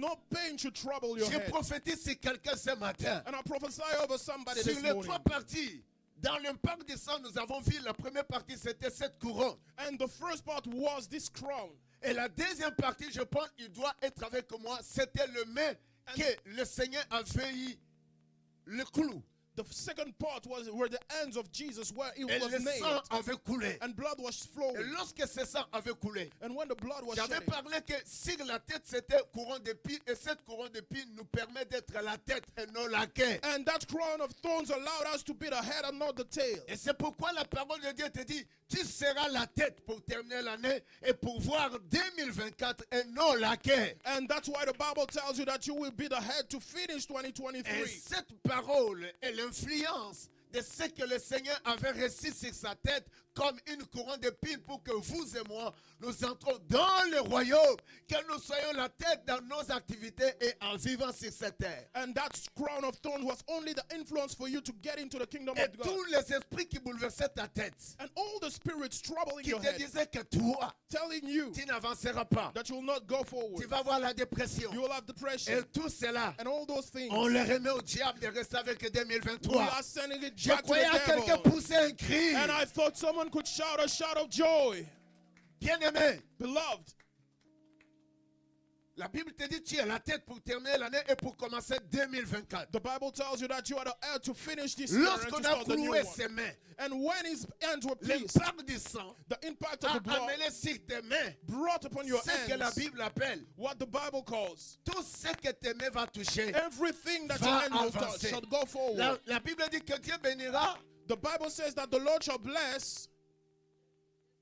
no pain should trouble your Je head. prophétise sur quelqu'un ce matin. And I prophesy over somebody Sur this les morning. trois parties, dans l'impact du sang, nous avons vu la première partie, c'était cette couronne. And the first part was this crown. Et la deuxième partie, je pense, il doit être avec moi, c'était le main que le Seigneur avait eu le clou. The second part was where the hands of Jesus where it Et was le sang nailed. avait coulé. And blood was Et flowing. lorsque ce sang avait coulé, And when the blood was j'avais shedding, parlé que sur la tête, c'était couronne d'épines. Et cette couronne d'épines nous permet d'être la tête et non la queue. and that crown of thorns allowed us to be the head and not the tail. Et c'est pourquoi la parole de Dieu te dit, tu seras la tête pour terminer l'année et pour voir 2024 et non la queue. And that's why the Bible tells you that you will be the head to finish Et 2023. cette parole et l'influence de ce que le Seigneur avait reçu sur sa tête comme une couronne d'épines pour que vous et moi, nous entrons dans le royaume, que nous soyons la tête dans nos activités et en vivant sur cette terre. And that crown of thorns was only the influence for you to get into the kingdom Et of God. tous les esprits qui bouleversaient ta tête, And all the spirits troubling qui your te head, disaient que toi, telling you tu n'avanceras pas, that you will not go tu forward. vas avoir la dépression. You will have Et depression. tout cela, And all those things. on le remet au diable de rester avec We 2023. are sending it Je back to croyais à the quelqu'un devil. pousser un cri. And I thought someone could shout a shout of joy. Bien-aimé, Beloved, la Bible te dit tu es la tête pour terminer l'année et pour commencer 2024. the Bible tells you that you are the heir to finish this year and to Lorsqu'on a start the new cloué one. ses mains, And when his hands were pierced, l'impact du sang the impact of a the blood amené sur tes mains brought upon your ce que la hands Bible appelle what the Bible calls tout ce que tes mains vont toucher. everything that Va your hand will touch avancer. shall go forward. La Bible dit que Dieu bénira The Bible says that the Lord shall bless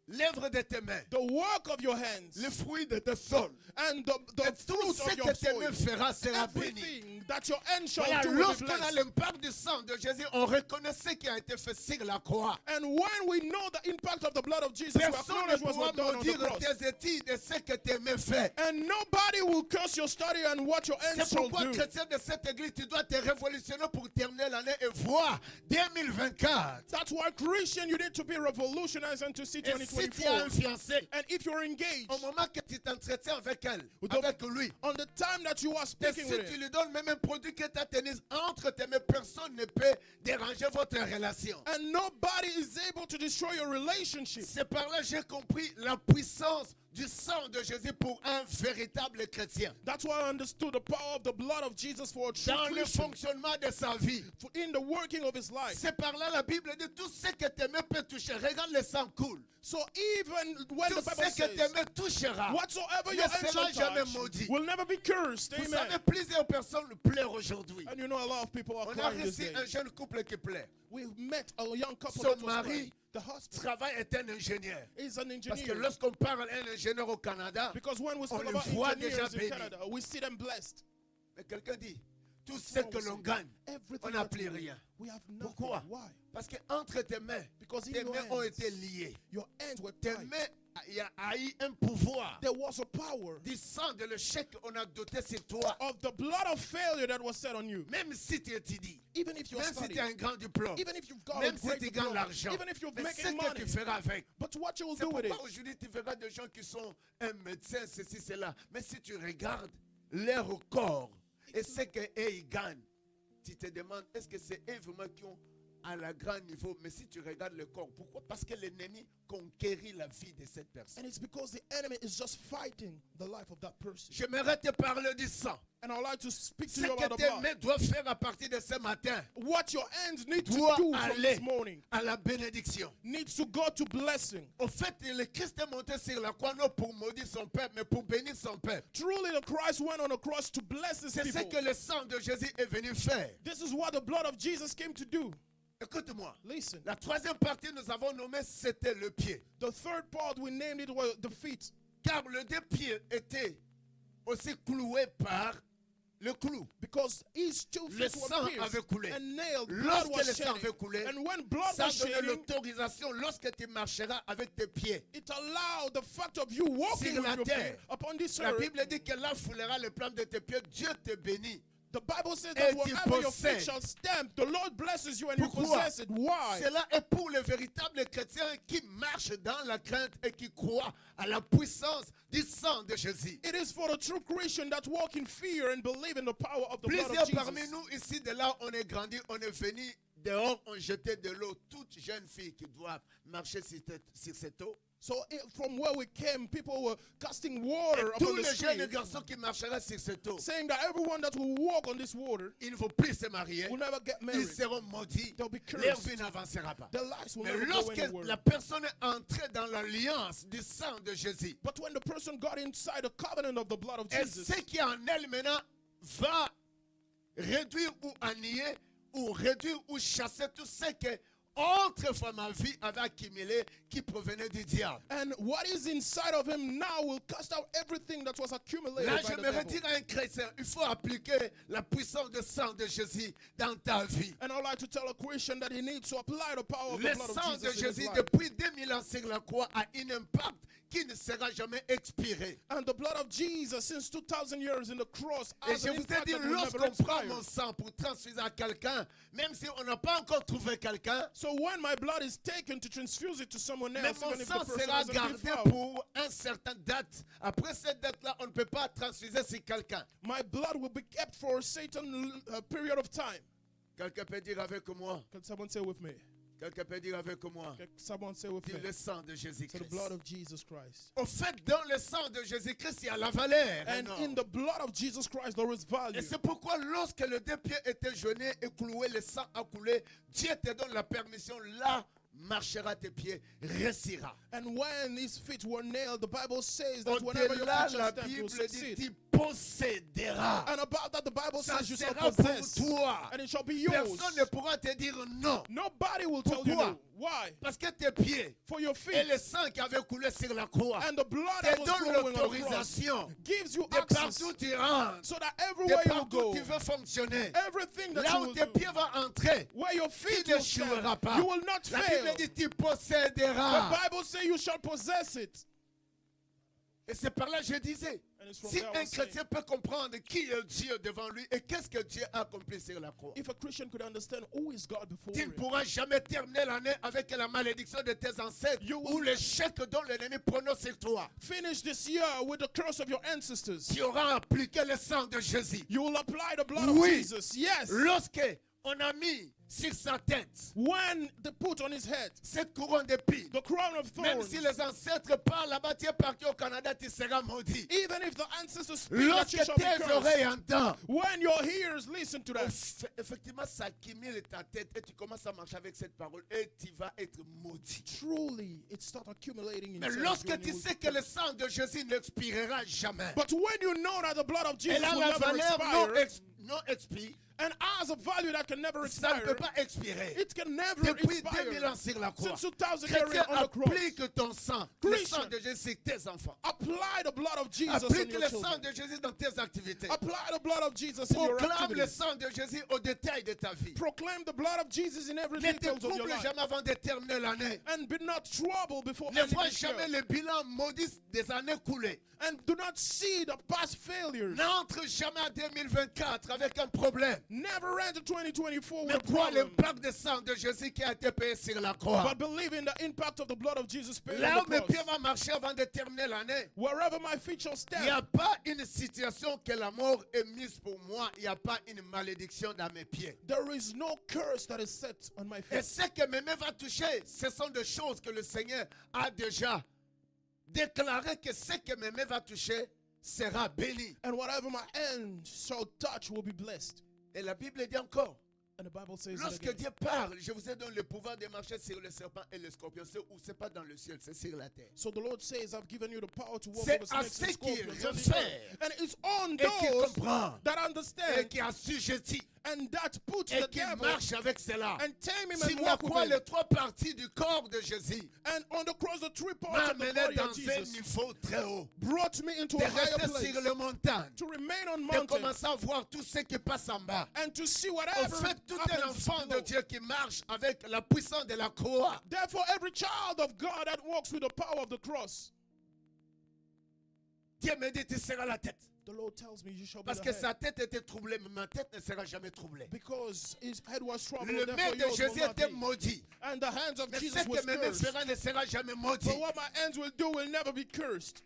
l'œuvre de tes mains, the work of your hands le fruit de tes sols. and the Et tout fruit ce of your que tes mains soil. fera sera béni. Everything that your hand shall Voilà, do will be lorsqu'on a blessed. l'impact du sang de Jésus, on reconnaît ce qui a été fait sur la croix. And when we know the impact of the blood of Jesus, we Personne ne acknowledge what pourra was done on the maudire cross. tes études et ce que tes mains font. And nobody will curse your study and what your hands C'est shall pourquoi, do. chrétien de cette église, tu dois te révolutionner pour terminer l'année et voir 2024. That's why, Christian, you need to be revolutionized and to see Et si tu as un 2024. fiancé, And if you're engaged, au moment que tu t'entretiens avec elle, the- avec lui, on the time that you are et speaking si with tu him, lui donnes même un produit que tu as tenu entre tes mains, personne ne peut déranger votre relation. and nobody is able to destroy your relationship. C'est par là que j'ai compris la puissance du sang de Jésus pour un véritable chrétien. That's why I understood the power of the blood of Jesus for a true Dans le Christian, fonctionnement de sa vie. in the working of his life. C'est par là la Bible dit tout ce que tes mains peuvent toucher. Regarde le sang coule. So even when Tout the Bible ce que tes says, mains touchera. whatsoever Ne your hands sera shall jamais touch maudit. will never be cursed. Vous Amen. savez, plusieurs personnes pleurent aujourd'hui. And you know a lot of people are On a crying this reçu day. un jeune couple qui pleure. We met a young couple Son that was mari crying. The husband travaille est un ingénieur. is an Parce que engineer. lorsqu'on parle d'un ingénieur au Canada, Because when we on speak le about voit déjà engineers in béni. Canada, we see them blessed. Mais quelqu'un dit, tout ce que l'on gagne, Everything on n'a that plus we rien. we have nothing. Pourquoi? Why? Parce que entre tes mains, Because in tes your mains ont hands, été liées. your hands were Tes tied. mains, il y a eu un pouvoir There was a power du sang de l'échec qu'on a doté sur toi. of the blood of failure that was set on you. Même si tu étudies, Even if you're même si studying, tu as un grand diplôme, even if you've got a même si great tu gagnes diploma, l'argent, even if you're mais ce making que tu money, feras avec. but what you will C'est do with it. pourquoi aujourd'hui tu verras des gens qui sont un médecin, ceci, cela. Mais si tu regardes leur corps et ce qu'eux ils gagnent, tu te demandes, est-ce que c'est eux vraiment qui ont à la grand niveau? Mais si tu regardes le corps, pourquoi? Parce que l'ennemi conquérit la vie de cette personne. And it's because the enemy is just fighting the life of that person. J'aimerais te parler du sang. And I'd like to speak to Ce you que about the tes blood. mains doivent faire à partir de ce matin, What your hands need to doit do from aller this morning à la bénédiction. needs to go to blessing. Au fait, le Christ est monté sur la croix non pour maudire son peuple, mais pour bénir son peuple. Truly, the Christ went on the cross to bless his C'est ce people. que le sang de Jésus est venu faire. This is what the blood of Jesus came to do. Écoute-moi. Listen, La troisième partie, nous avons nommé, c'était le pied. the third part we named it was the feet. Car le deux pieds était aussi cloué par le clou. Because his two Le feet were sang pierced avait coulé. and nailed. Blood Lorsque was le sang shedding. avait coulé, And when blood ça was donne shedding, l'autorisation lorsque tu marcheras avec tes pieds. it allowed the fact of you walking Sur with la your terre. feet upon this La earth. Bible dit que là foulera le plan de tes pieds, Dieu te bénit. The Bible says Et that tu whatever your feet possèdes. shall stamp, the Lord blesses you and you Pourquoi? possess it. Why? Cela est pour les véritables chrétiens qui marchent dans la crainte et qui croient à la puissance du sang de Jésus. It is for the true Christian that walk in fear and believe in the power of the blood Plusieurs of Jesus. parmi nous ici, de là on est grandi, on est venu dehors, on jetait de l'eau. Toutes jeunes filles qui doivent marcher sur cette eau. So from where we came, people were casting Et water tous upon the les jeunes street, garçons qui marcheraient sur cette eau, saying that everyone that will walk on this water ils ne vont plus se marier. will never get Ils married. seront maudits. They'll be Leur cursed. vie n'avancera pas. Their lives will Mais never go lorsque anywhere. la personne est entrée dans l'alliance du sang de Jésus, But when the person got inside the covenant of the blood of et Jesus, ce qui est en elle maintenant va réduire ou annihiler ou réduire ou chasser tout ce que autrefois ma vie avait accumulé qui provenait du diable. and what is inside of him now will cast out everything that was accumulated Là, by the j'aimerais devil. dire à un chrétien, il faut appliquer la puissance du sang de Jésus dans ta vie. And I would like to tell a Christian that he needs to apply the power of the Le blood sang of de Jesus in his Jésus life. depuis 2000 ans sur la croix a un impact qui ne sera jamais expiré. And the blood of Jesus since 2,000 years in the cross Et has je an vous ai impact dit, that will never lorsqu'on prend expire. mon sang pour transfuser à quelqu'un, même si on n'a pas encore trouvé quelqu'un, So when my blood is taken to transfuse it to someone mais else, mon even if the sang person sera hasn't been gardé found, pour une certaine date. Après cette date-là, on ne peut pas transfuser sur quelqu'un. my blood will be kept for a certain period of time. Quelqu'un peut dire avec moi. Can someone say with me? Quelqu'un peut dire avec moi. Can someone say with Dis me? le sang de So the Jésus-Christ. blood of Jesus Christ. Au fait, dans le sang de Jésus-Christ, il y a la valeur. And énorme. in the blood of Jesus Christ, there is value. Et c'est pourquoi lorsque les deux pieds étaient jeûnés et cloués, le sang a coulé, Dieu te donne la permission, là marchera tes pieds, réussira. And when his feet were nailed, the Bible says that whenever your Au-delà, feet la shall stand, you will Bible dit, succeed. tu posséderas. And about that, the Bible Ça says you shall sera pour possess, toi. and it shall be yours. Personne ne pourra te dire non. Nobody will tell you Pourquoi? no. Why? Parce que tes pieds For your et feet le sang qui avait coulé sur la croix and the blood te that was donnent flowing on the cross l'autorisation gives you de access partout tu rentres, so that de everywhere you partout go, tu veux fonctionner. everything that Là you où will tes do, pieds vont entrer, where your tu feet ne will stand, échoueras pas. you will not La fail. Bible dit tu The posséderas. Bible says you shall possess it. Et c'est par là que je disais, And it's from si there I un was saying, chrétien peut comprendre qui est Dieu devant lui et qu'est-ce que Dieu a accompli sur la croix, if a Christian could understand who is God before tu ne him, pourras jamais terminer l'année avec la malédiction de tes ancêtres You will- ou l'échec dont l'ennemi prononce sur toi. finish this year with the curse of your ancestors. Tu auras appliqué le sang de Jésus. You will apply the blood Oui. of Jesus. Yes. Lorsque on a mis sur sa tête When they put on his head cette couronne d'épines, the crown of même thorns, si les ancêtres parlent là-bas, tu es parti au Canada, tu seras maudit. even if the ancestors speak, that Lorsque you shall be tes cursed. oreilles entendent, When your ears listen to that, effectivement, ça accumule ta tête et tu commences à marcher avec cette parole et tu vas être maudit. truly it starts accumulating Mais inside of you lorsque and tu you will sais be que le cursed. sang de Jésus n'expirera jamais, But when you know that the blood of Jesus elle a will la never valeur expire non expire, and has a value that can never ça ne expire, peut pas expirer. it can never Depuis 2000 expire. ans sur la croix, Since 2000 chrétien, years on the cross, applique ton sang, le Christian, sang de Jésus sur tes enfants. apply the blood of Jesus on Applique your le sang children. de Jésus dans tes activités. Apply the blood of Jesus in your Proclame le activities. sang de Jésus au détail de ta vie. Proclaim the blood of Jesus in every Ne te details of your trouble life. jamais avant de terminer l'année. And be not troubled before Ne ending vois this year. jamais le bilan maudit des années coulées. And do not see the past failures. N'entre jamais en 2024 avec un problème. Never enter 2024 with Mais a crois problem. l'impact du sang de Jésus qui a été payé sur la croix. But believe in the impact of the blood of Jesus paid Là on où mes the pieds cross. vont marcher avant de terminer l'année, Wherever my feet shall il n'y a stand, pas une situation que la mort est mise pour moi. Il n'y a pas une malédiction dans mes pieds. there is no curse that is set on my Et feet. ce que mes mains vont toucher, ce sont des choses que le Seigneur a déjà déclaré que ce que mes mains vont toucher sera béni. And whatever my hand shall touch will be blessed. Et la Bible dit encore, And the Bible says it lorsque again. Dieu parle, je vous ai donné le pouvoir de marcher sur le serpent et le scorpion. C'est où? C'est pas dans le ciel, c'est sur la terre. So the Lord says, I've given you the power to walk C'est over à snakes and ceux qui scorpions. on the refèrent earth. And it's on Et qui those comprend that et understand qui assujettit and that puts et the qui devil marche avec cela. and tame him S'il and y a walk quoi with les him. trois parties du corps de Jésus And on the cross, the three parts m'a of the amené body dans of un Jesus niveau très haut. brought me into De a higher rester place, sur les montagnes. to remain on De mountain commencer à voir tout ce qui passe en bas. and to see En whatever fait, tout un happens enfant de below. Dieu qui marche avec la puissance de la croix. Therefore, every child of God that walks with the power of the cross, Dieu me dit, tu seras la tête. the The Lord tells me you shall be Parce the que head. sa tête était troublée, mais ma tête ne sera jamais troublée. Because his head was troubled, Le therefore main de yours will Jésus not était be. maudit. And the hands of Mais ce Jesus was que mes mains cursed. feront ne sera jamais maudit. But what my hands will do will never be cursed.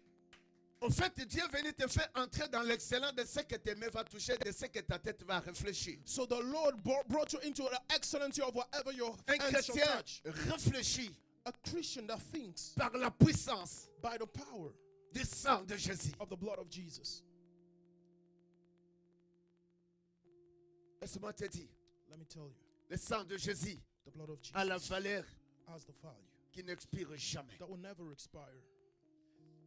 En fait, Dieu est venu te faire entrer dans l'excellence de ce que tes mains vont toucher, de ce que ta tête va réfléchir. So the Lord brought you into the excellency of whatever your Un hands shall chrétien touch. réfléchit A Christian that thinks par la puissance by the power du sang de Jésus. of the blood of Jesus. Laisse-moi te dire, Let me tell you, le sang de Jésus the blood of a la Jesus valeur has the value qui n'expire jamais. that will never expire.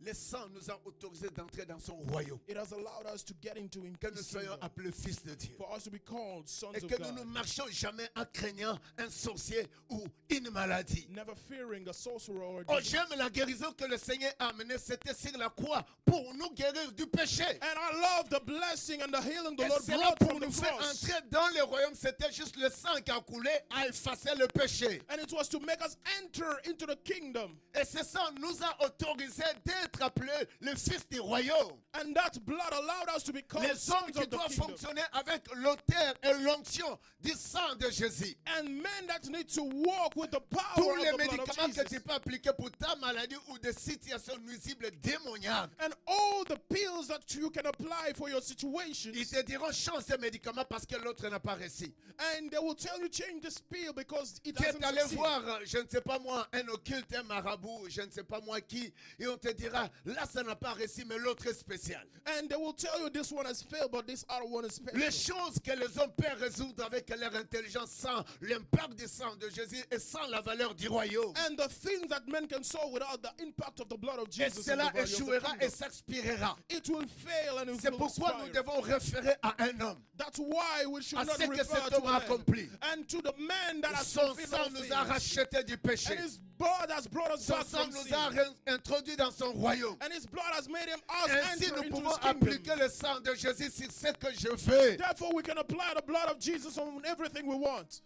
Le sang nous a autorisé d'entrer dans son royaume. It has allowed us to get into Que nous his soyons kingdom, appelés fils de Dieu. for us to be called sons Et of que nous ne God, marchions jamais en craignant un sorcier ou une maladie. never fearing a sorcerer or a Oh, demon. j'aime la guérison que le Seigneur a amenée. C'était sur la croix pour nous guérir du péché. And I love the blessing and the healing the Et Lord cela brought pour from the nous faire cross. entrer dans le royaume. C'était juste le sang qui a coulé à effacer le péché. And it was to make us enter into the kingdom. Et ce sang nous a autorisé d'être appelés les fils du royaume. And that blood allowed us to become Les hommes sons qui of the doivent kingdom. fonctionner avec l'auteur et l'onction du sang de Jésus. And men that need to walk with the power Tous of les the blood of médicaments que tu Jesus. peux appliquer pour ta maladie ou des situations nuisibles démoniaques. And all the pills that you can apply for your Ils situations. te diront change ces médicaments parce que l'autre n'a pas réussi. And they will tell you change this pill because it Tu es hasn't allé succeeded. voir, je ne sais pas moi, un occulte, un marabout, je ne sais pas moi qui, et on te dira, là ça n'a pas réussi, mais l'autre est spécial. And they will tell you this one has failed, but this other one is special. Les choses que les hommes peuvent résoudre avec leur intelligence sans l'impact du sang de Jésus et sans la valeur du royaume. And the things that men can solve without the impact of the blood of Et Jesus, and cela the value of the échouera et kingdom, s'expirera. it will fail and it C'est will pourquoi nous expire. devons référer à un homme. That's why we should À not ce que refer cet to homme a man. accompli. And to the man that has Son fulfilled sang all nous a things. rachetés du péché. And his blood has brought us Son back sang from nous sin. a introduits dans son royaume. And his blood has made him us Ainsi, enter nous into pouvons his kingdom. appliquer le sang de Jésus sur ce que je veux. Therefore, we can apply the blood of Jesus on everything we want.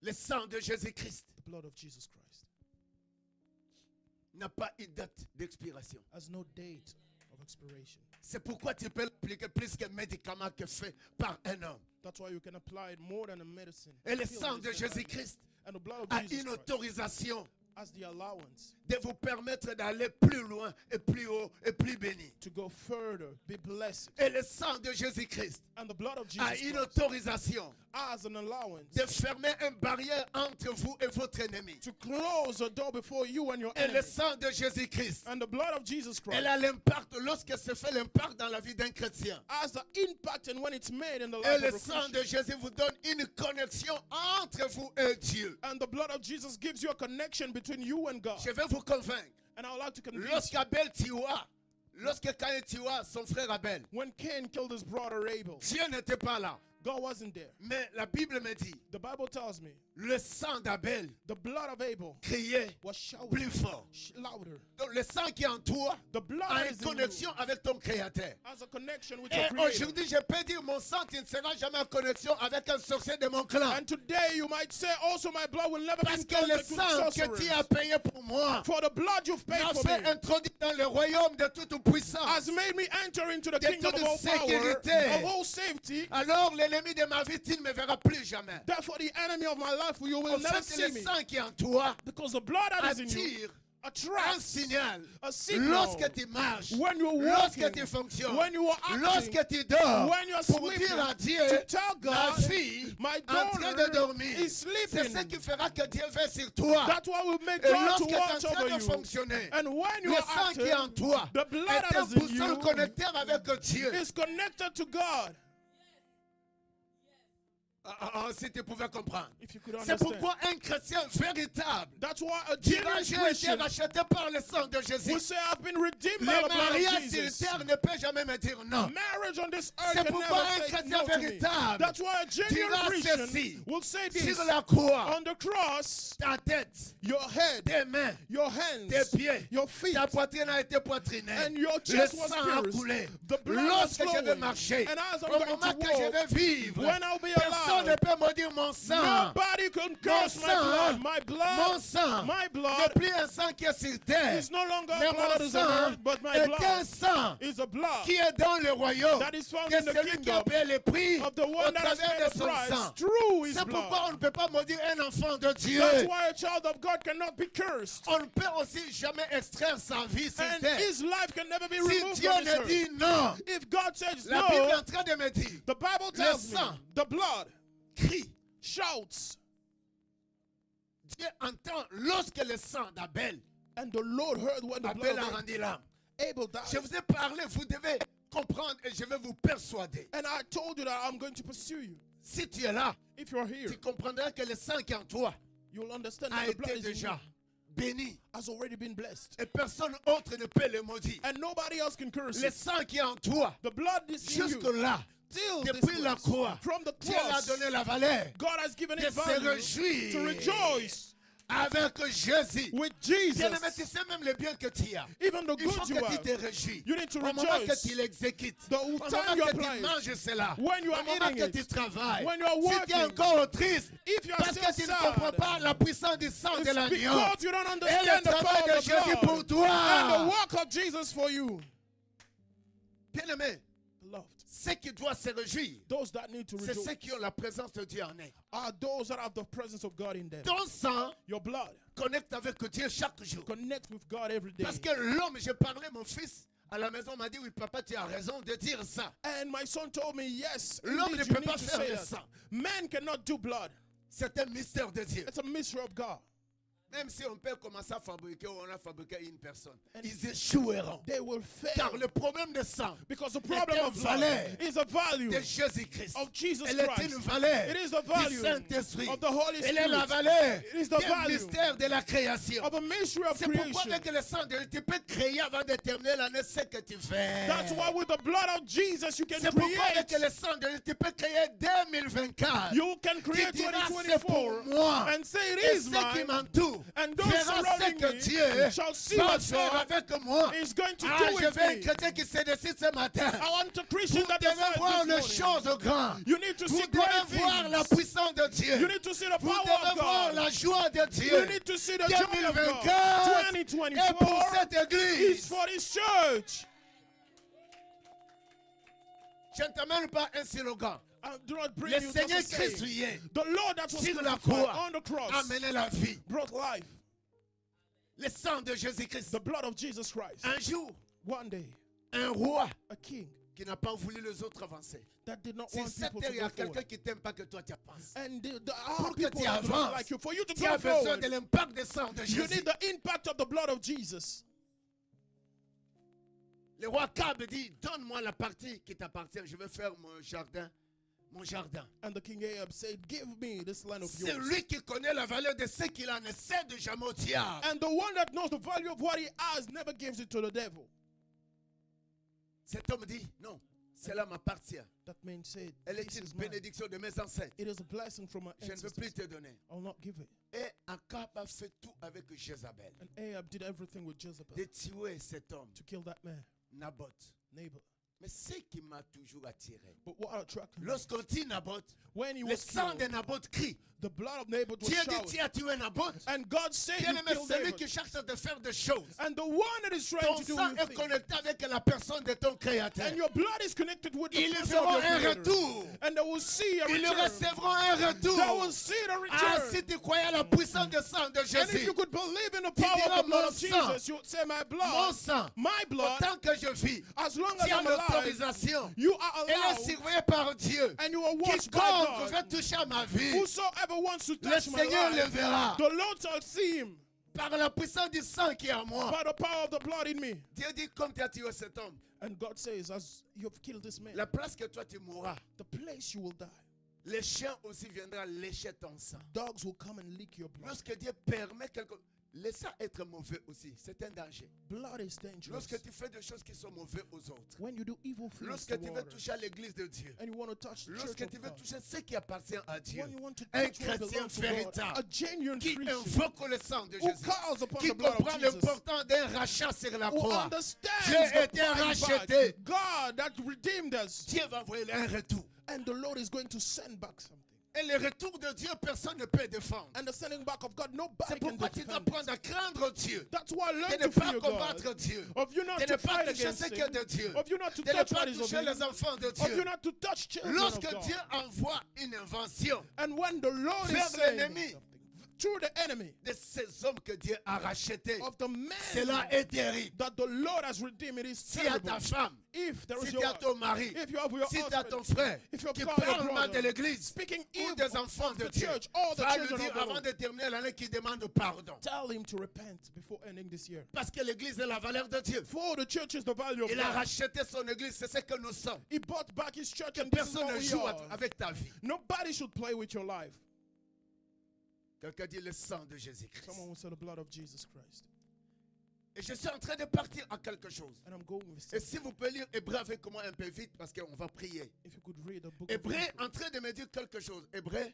Le sang de Jésus-Christ The blood of Jesus Christ n'a pas une date d'expiration. has no date of expiration. C'est pourquoi tu peux l'appliquer plus qu'un médicament que fait par un homme. That's why you can apply it more than a medicine. Et le Heal sang de this and that. Jésus-Christ And the blood of a Jesus une Christ autorisation has the allowance de vous permettre d'aller plus loin et plus haut et plus béni. to go further, be blessed. Et le sang de Jésus-Christ And the blood of a Jesus une Christ autorisation has an allowance de fermer une barrière entre vous et votre ennemi. to close the door before you and your Et enemy. le sang de Jésus-Christ, And the blood of Jesus Christ elle a l'impact lorsque se fait l'impact dans la vie d'un chrétien. has the impact and when it's made in the Et life le of a sang de Christian. Jésus vous donne une connexion entre vous et Dieu. And the blood of Jesus gives you a connection between you and God. Je vais vous convaire. And I would like to convince you, Lorsqu'Abel tua, lorsque Caïn tua son frère Abel, when Cain killed his brother Abel, Dieu n'était pas là. God wasn't there. Mais la Bible me dit, The Bible tells me le sang d'Abel the blood of Abel criait was shouting plus fort. louder. Donc le sang qui est en toi The blood a is une in you connexion avec ton Créateur. has a connection with Et your Creator. aujourd'hui, je peux dire, mon sang tu ne sera jamais en connexion avec un sorcier de mon clan. And today you might say also my blood will never be Parce in que le contact with sang que tu as sorcerers. payé pour moi For the blood you've paid m'a for fait me introduire dans le royaume de toute puissance. has made me enter into the De kingdom toute of all power, sécurité. of all safety. Alors l'ennemi de ma vie, tu ne me verras plus jamais. Therefore the enemy of my life, you will En never fait, see le me. sang qui est en toi Because the blood that is in you attire un attracts signal. a signal. Lorsque tu marches, When you're lorsque walking, tu fonctionnes, when you are acting, lorsque tu dors, when you're pour sleeping, dire à Dieu, to tell ma God, fille my en train de daughter dormir. is C'est sleeping. ce qui fera que Dieu veille sur toi. That's why we make Et God lorsque to tu es en watch train over de you. fonctionner, And when you le are sang qui est en acting, toi the blood est that un is in boussole you connecteur avec Dieu. is connected to God. Si tu pouvais comprendre. If you could C'est understand. pourquoi un chrétien véritable That's why a dira genuine j'ai été Christian racheté par le sang de will Jésus. say, I've been redeemed by Le the blood of mariage sur Jesus. terre ne peut jamais me dire non. Marriage on this earth C'est can pourquoi un never say chrétien no to me. véritable That's why a genuine dira Christian ceci will say this. sur la croix. On the cross, Ta tête, your head, tes mains, your hands, tes pieds, your feet, ta poitrine a été poitrinée. and your Le chest was sang a coulé. pierced. The blood was Lorsque je vais flowing. marcher, And as I'm au going moment to que je walk, vais vivre, when I'll be personne Personne ne peut maudire mon sang. Nobody can curse my sang, blood. My Mon blood, sang my n'est blood plus un sang qui est sur terre. is no longer Mais a blood that mon is on sang earth, but my est un blood sang is a blood qui est dans le royaume. that is found Que in the celui qui a kingdom payé le prix of the au one that has travers paid de the son price sang. through his C'est pourquoi blood. on ne peut pas maudire un enfant de Dieu. That's why a child of God cannot be cursed. On ne peut aussi jamais extraire sa vie sur And terre. his life can never be Si removed Dieu from this ne earth. dit non, If God says la Bible est no, en train de me dire, the Bible tells me sang the blood crie. shouts. Dieu entend lorsque le sang d'Abel, And the Lord heard when the Abel a blood of rendu l'âme. Abel died. Je vous ai parlé, vous devez comprendre et je vais vous persuader. And I told you that I'm going to pursue you. Si tu es là, If you're here, tu comprendras que le sang qui est en toi you'll understand a that the blood été is in you, déjà béni. has already been blessed. Et personne autre ne peut le maudire. And nobody else can curse Le it. sang qui est en toi, The blood is in you. jusque-là, Till this depuis la place. croix, From the Dieu l'a cross, donné la valeur God has given de it se value réjouir to rejoice avec Jésus. with Bien-aimé, tu Jesus. sais même le bien que tu as. Even the Il faut good you que tu have. te réjouis. You need to Au moment que rejoice. tu l'exécutes, The au time moment you que apply tu it. manges cela, When you au are moment eating que it. tu travailles, When you are si tu es working. encore triste, If you are parce still que tu ne comprends sad, pas la puissance du sang de it's l'agneau because you don't et le understand the travail power de of the Jésus pour blood and the toi. work of Jesus for you. Bien-aimé, Beloved, ceux qui doivent se réjouir, those that need to c'est rejoice ceux qui ont la présence de Dieu en eux. are those that have the presence of God in them. Ton sang Your blood connecte avec Dieu chaque jour. connects with God every day. Parce que l'homme, j'ai parlé, mon fils, à la maison m'a dit, oui papa, tu as raison de dire ça. And my son told me, yes, L'homme indeed, ne you peut need pas to faire say le that. sang. Man cannot do blood. C'est un mystère de Dieu. It's a mystery of God. Même si on peut commencer à fabriquer, on a fabriqué une personne. And Ils échoueront. They will fail. Car le problème de sang Because the problem un of blood valeur is a value de Jésus-Christ, of Jesus elle est Christ. une valeur It is the du value Saint-Esprit. of the Holy Elle est la Spirit. valeur It is the du value mystère de la création. of a mystery of C'est pourquoi creation. avec le sang de tu peux créer avant de terminer l'année ce que tu fais. That's why with the blood of Jesus you can C'est pourquoi avec create. le sang de tu peux créer 2024. You can create Tu diras, c'est pour 2024 moi. and say it Et is ceux qui mine. m'entourent And those verront ce surrounding que me Dieu shall see va what faire God avec moi. is going to Ah, do je with veux un me. chrétien qui se décide ce matin. I want a Christian Vous that devez decides voir les this choses morning. grandes. You need to Vous see great devez voir la things. puissance de Dieu. You need to see the Vous power devez of voir God. la joie de You Dieu. need to see the joy of God. 2024 et pour 2024 cette is église. for this church. Je ne t'amène pas un slogan. I do not bring Le you just Seigneur a saying. Christ hier, The Lord that was sur la crucified croix, on the a cross amené la vie. brought life. Le sang de Jésus-Christ. The blood of Jesus Christ. Un jour, One day, un roi a king qui n'a pas voulu les autres avancer. that did not Si want cette people terre, to il y a go quelqu'un forward. qui t'aime pas que toi tu avances. And Pour que people tu that do not avances, like you, for you to tu go as besoin forward, de l'impact du sang de you Jésus. need the impact of the blood of Jesus. Le roi Cab dit, donne-moi la partie qui t'appartient, je vais faire mon jardin. Mon jardin. And the king Ahab said, give me this land of C'est yours. lui qui connaît la valeur de ce qu'il en essaie de jamais au diable. And the one that knows the value of what he has never gives it to the devil. Cet homme dit, non, cela m'appartient. That man said, Elle est this une is mine. bénédiction de mes ancêtres. It is a blessing from my Je ne veux plus ancestors. te donner. I'll not give it. Et Akab a fait tout avec Jézabel. And Ahab did everything with Jezebel De tuer cet homme, to kill that man, Naboth. neighbor. Mais ce qui m'a toujours attiré, But what attracted me, lorsqu'on dit Naboth, when he le was sang killed, de Naboth crie. the blood of Naboth was Dieu dit, showered. tu as tué Naboth. And God said, Bien you aimé, killed celui David. qui cherche de faire des choses. And the one that is trying Ton to do sang you est things, connecté avec la personne de ton créateur. and your blood is connected with the Ils person feront of your un creator. retour. And they will see a Ils return. recevront un They will retour. see the Ah, return. si tu croyais à la puissance du sang de And if Jésus, you could believe in the Tu power diras, of the blood mon of sang, Jesus, you would say, my mon blood, sang, my blood, autant que je vis, as long as tu as I'm alive, l'autorisation. you are Elle est allowed, surveillée par Dieu. and you are watched by Quiconque veut God. toucher à ma vie, Whosoever wants to le touch my Seigneur le life, verra. the Lord shall see him Par la puissance du sang qui est en moi. by the power of the blood in me. Dieu dit, comme tu as tué cet homme, And God says, as you have killed this man, la place que toi tu mourras, the place you will die, les chiens aussi viendront lécher ton sang. dogs will come and lick your blood. Lorsque Dieu permet quelque chose, laisse ça être mauvais aussi. C'est un danger. Blood is dangerous. Lorsque tu fais des choses qui sont mauvaises aux autres, When you do evil things lorsque to tu veux others, toucher à l'église de Dieu, and you want to touch the church lorsque of tu veux God, toucher ce qui appartient à Dieu, when you want to un touch what chrétien belongs to God, véritable a genuine qui Christian invoque le sang de who Jésus, calls upon qui the blood comprend of Jesus, l'importance d'un rachat sur la who croix, understands Dieu the était buying racheté. back, God that redeemed us, Dieu va envoyer un retour. and the Lord is going to send back something. Et le retour de Dieu, personne ne peut défendre. And the sending back of God, C'est nobody can pourquoi tu dois defend it. apprendre à craindre Dieu. That's why De learn ne to pas fear God. combattre Dieu. Of you not De to ne pas fight toucher against ce qui est de him. Dieu. Of you not to De ne touch pas what is of toucher him. les enfants de Of you Dieu. not to touch children of Lorsque Dieu God. envoie une invention And when the Lord vers is saying l'ennemi, something through the enemy de ces hommes que Dieu a rachetés, of the man cela est terrible. that the Lord has redeemed, it is Si à terrible. ta femme, If there is si your tu as ton mari, if you have your si tu as ton husband, frère if you have qui got your parle mal de brother l'église speaking ou evil des enfants of de the Dieu, church, all the va lui children dire of the avant Lord, de terminer l'année qu'il demande pardon. tell him to repent before ending this year. Parce que l'église est la valeur de Dieu. For the church is the value of Il a God. racheté son église, c'est ce que nous sommes. He bought back his church Que and this is personne what ne we joue are. avec ta vie. Nobody should play with your life. Quelqu'un dit le sang de Jésus-Christ. Someone will say the blood of Jesus Christ. Et je suis en train de partir à quelque chose. And I'm going with Et something. si vous pouvez lire Hébreu avec moi un peu vite parce qu'on va prier. If you could read the book Hébreu of est en train de me dire quelque chose. Hébreu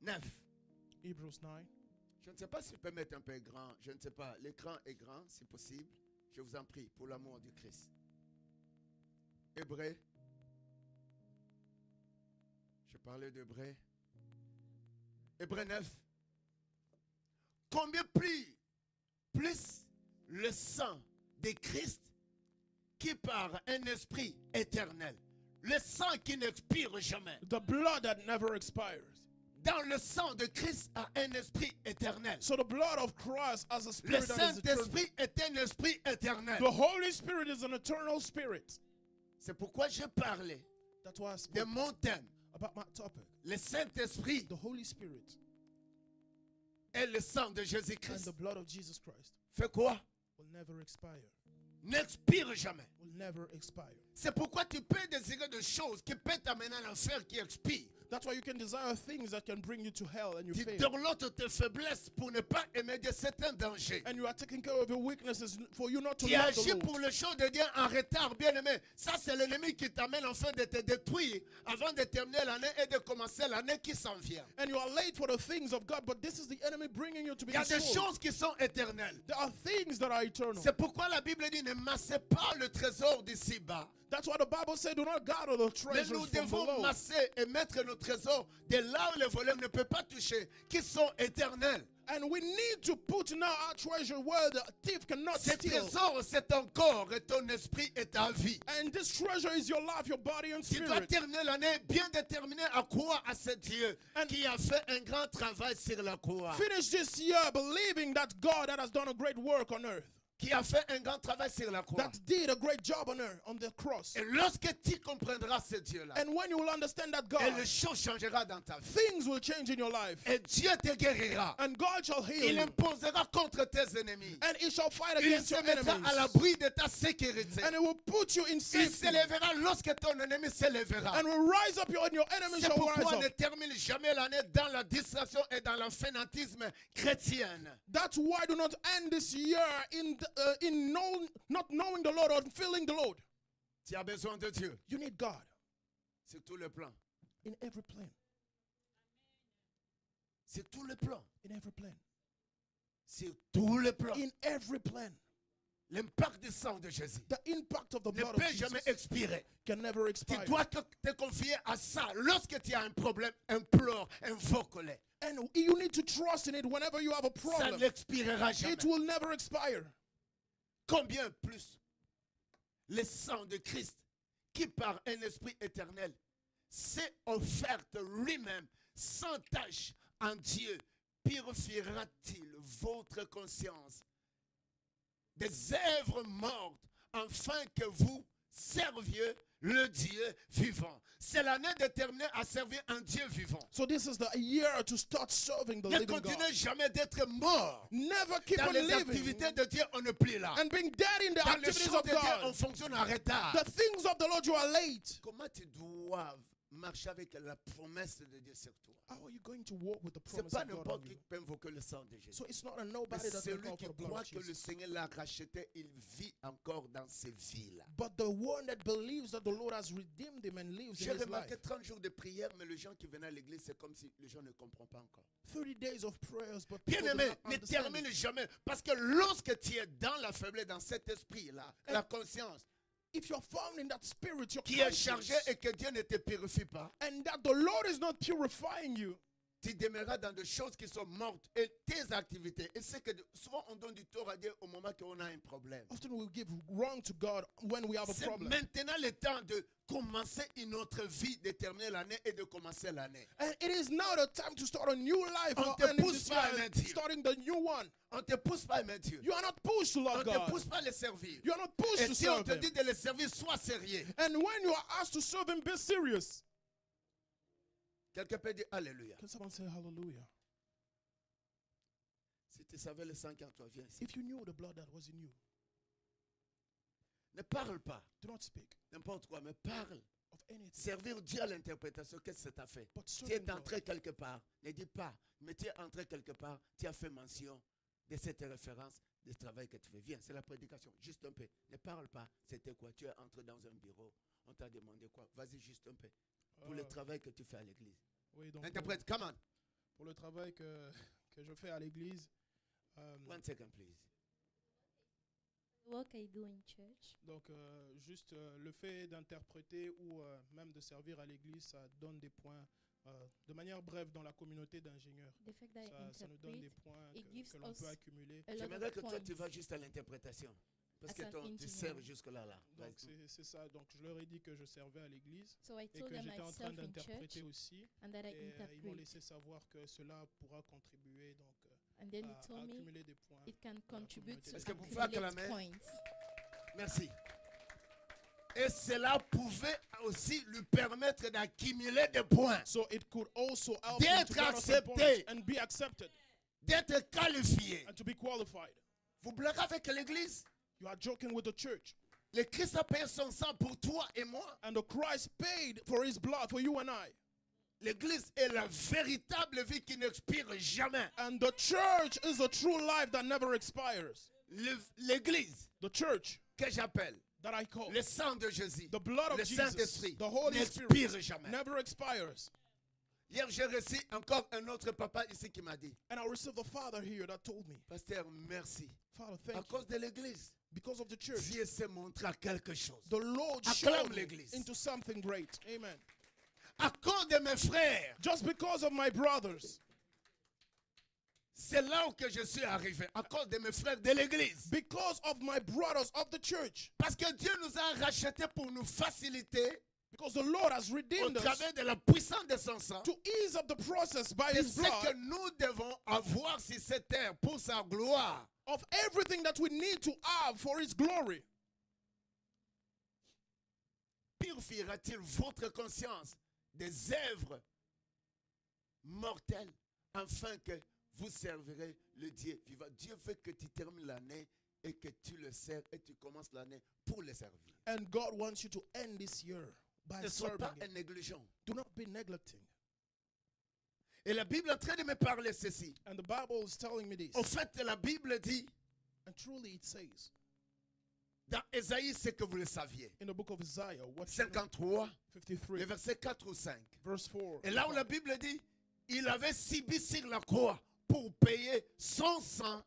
9. Hebrews 9. Je ne sais pas si je peux mettre un peu grand. Je ne sais pas. L'écran est grand, si possible. Je vous en prie, pour l'amour du Christ. Hébreu. Je parlais d'Hébreu. Hébreu 9. Combien plus le sang de Christ qui par un esprit éternel. Le sang qui n'expire jamais. The blood that never expires. Dans le sang de Christ a un esprit éternel. So the blood of Christ as a Le spirit that is eternal. Saint-Esprit est un esprit éternel. The Holy Spirit is an eternal spirit. C'est pourquoi je parlais That's why I de spoke mon thème. about my topic. Le Saint-Esprit The Holy Spirit et le sang de and Jésus-Christ. the blood of Jesus Christ Fait quoi? will never expire. N'expire jamais. Will never expire. C'est pourquoi tu peux désirer des choses qui peuvent t'amener à l'enfer qui expirent. That's why you can desire things that can bring you to hell and you Tu fail. dorlotes tes faiblesses pour ne pas émettre certains dangers. And you are taking care of your weaknesses for you not to Tu love the agis Lord. pour les choses de Dieu en retard, bien-aimé. Ça, c'est l'ennemi qui t'amène enfin de te détruire avant de terminer l'année et de commencer l'année qui s'en vient. And you are late for the things of God, but this is the enemy bringing you to be Il y a des destroyed. choses qui sont éternelles. There are things that are eternal. C'est pourquoi la Bible dit ne massez pas le trésor d'ici-bas. That's why the Bible said, do not gather the Mais treasures nous from devons below. masser et mettre nos trésors de là où le voleur ne peut pas toucher, qui sont éternels. And we need to put now our treasure where the thief cannot Ce steal. trésor, c'est ton corps et ton esprit et ta vie. And this treasure is your life, your body and Tu dois spirit. terminer l'année bien déterminé à croire à ce Dieu qui a fait un grand travail sur la croix. Finish this year believing that God that has done a great work on earth, Qui a fait un grand travail sur la croix. that did a great job on earth, on the cross. Et lorsque tu comprendras ce Dieu-là, And when you will understand that et God, les choses changera dans ta vie. things will change in your life. Et Dieu te guérira. And God shall heal Il you. imposera contre tes ennemis. And he shall fight Il against se your mettra enemies. à l'abri de ta sécurité. And it will put you in Il safety. s'élèvera lorsque ton ennemi s'élèvera. And will rise up and your enemies C'est shall rise pourquoi up. ne termine jamais l'année dans la distraction et dans le fanatisme chrétien. That's why do not end this year not knowing the Lord or feeling the Lord. Tu as besoin de Dieu You need God sur tous les plans. in every plan. Sur tous les plans. In every plan. Sur tous les plans. In every plan. L'impact du sang de Jésus The impact of the ne blood of peut Jesus jamais expirer. can never Tu expire. dois te confier à ça. Lorsque tu as un problème, implore, invoque-le. And you need to trust in it whenever you have a Ça problem. n'expirera jamais. It will never expire. Combien plus le sang de Christ, qui par un esprit éternel s'est offert lui-même sans tache en Dieu, purifiera-t-il votre conscience des œuvres mortes afin que vous serviez le Dieu vivant. C'est l'année déterminée à servir un Dieu vivant. So this is the year to start serving the Ne living continuez God. jamais d'être mort. Never keep Dans on les living activités de Dieu, on n'est plus là. and being dead in the Dans les activities choses of de Dieu, on God. fonctionne en retard. The things of the Lord, you are late. Comment tu dois marcher avec la promesse de Dieu sur toi? How are you going to walk with the C'est promise pas of God on n'importe qui you? peut invoquer le sang de Jésus. So it's not a Mais nobody that can celui call qui for the blood croit of que le Jesus. Seigneur l'a racheté, il vit encore dans ces vies-là. But the one that believes that the Lord has redeemed him and lives J'ai in his remarqué life. 30 jours de prière, mais les gens qui venaient à l'église, c'est comme si les gens ne comprennent pas encore. 30 days of prayers, but people do Bien-aimé, not ne understand termine it. jamais. Parce que lorsque tu es dans la faiblesse, dans cet esprit-là, la conscience, if you're found in that spirit, your qui est chargé conscience, et que Dieu ne te purifie pas, and that the Lord is not purifying you, tu demeureras dans des choses qui sont mortes et tes activités. Et c'est que souvent on donne du tort à Dieu au moment qu'on a un problème. often we give wrong to God when we have a C'est problem. maintenant le temps de commencer une autre vie, de terminer l'année et de commencer l'année. And it is now the time to start a new life, On or te ending pousse this pas à year, aimer Dieu. starting the new one. On ne te pousse pas à aimer Dieu. You are not pushed to On love ne te God. pousse pas à le servir. You are not pushed Et to si on serve te Him. dit de le servir, sois sérieux. And when you are asked to serve Him, be serious. Quelqu'un peut dire Alléluia. Can someone say hallelujah? Si tu savais le sang qui en toi vient ici. If you knew the blood that was in you, Ne parle pas do not speak n'importe quoi, mais parle. of anything. Servir Dieu à l'interprétation, qu'est-ce que ça t'a fait? But Tu serving es God, entré quelque part. Ne dis pas, mais tu es entré quelque part. Tu as fait mention de cette référence du travail que tu fais. Viens, c'est la prédication. Juste un peu. Ne parle pas. C'était quoi? Tu es entré dans un bureau. On t'a demandé quoi? Vas-y, juste un peu. Pour le travail que tu fais à l'église. oui, donc, Interprète, come on. pour le travail que je fais à l'église, 1 second, please. Work I do in church. donc juste le fait d'interpréter ou même de servir à l'église, ça donne des points de manière brève dans la communauté d'ingénieurs. The fact that I Ça nous donne des interpret points it gives que l'on us peut accumuler. a lot J'aimerais of que toi, points. tu vas juste à l'interprétation. Parce As que an tu engineer. sers jusque-là. Là. Donc c'est ça. Donc je leur ai dit que je servais à l'église So I et told que them j'étais I en train serve in d'interpréter church aussi. and that I Et ils m'ont interpret. laissé savoir que cela pourra contribuer donc And then à he told me accumuler des points. it can contribute to Est-ce que vous pouvez accumulate acclamer? points. Merci. Et cela pouvait aussi lui permettre d'accumuler des points, So it could also help him to D'être gather some accepté. points and be accepted d'être qualifié. and to be qualified. Vous blaguez avec l'église? You are joking with the church. Le Christ a payé son sang pour toi et moi. And the Christ paid for his blood for you and I. L'église est la véritable vie qui n'expire jamais. And the church is a true life that never expires. L'église The church que j'appelle that I call le sang de Jésus, the blood of le Jesus, Saint-Esprit, the Holy Spirit, n'expire jamais. never expires. Hier, j'ai reçu encore un autre papa ici qui m'a dit, And I received a father here that told me, Pasteur, merci. Father, À thank you. cause de l'église, Because of the church, Dieu s'est montré à quelque chose. the Lord Acclame showed me l'église. into something great. Amen. À cause de mes frères, Just because of my brothers, c'est là où que je suis arrivé. À cause de mes frères de l'église. because of my brothers of the church, Parce que Dieu nous a rachetés pour nous faciliter, because the Lord has au redeemed us travers de la puissance de son sang, to ease up the process by de his ce que blood nous devons avoir sur cette terre pour sa gloire. of everything that we need to have for his glory. Purifiera-t-il votre conscience des œuvres mortelles afin que vous servirez le Dieu vivant? Dieu veut que tu termines l'année et que tu le sers et tu commences l'année pour le servir. And God wants you to end this year by Ne sois serving pas him. un négligent. Do not be neglecting. Et la Bible est en train de me parler ceci. And the Bible is telling me this. Au fait, la Bible dit And truly it says dans Ésaïe ce que vous le saviez. in the book of Isaiah, what you know, 53, 53, le verset 4 ou 5. verse 4. Et là où la Bible dit, il avait subi sur la croix pour payer son sang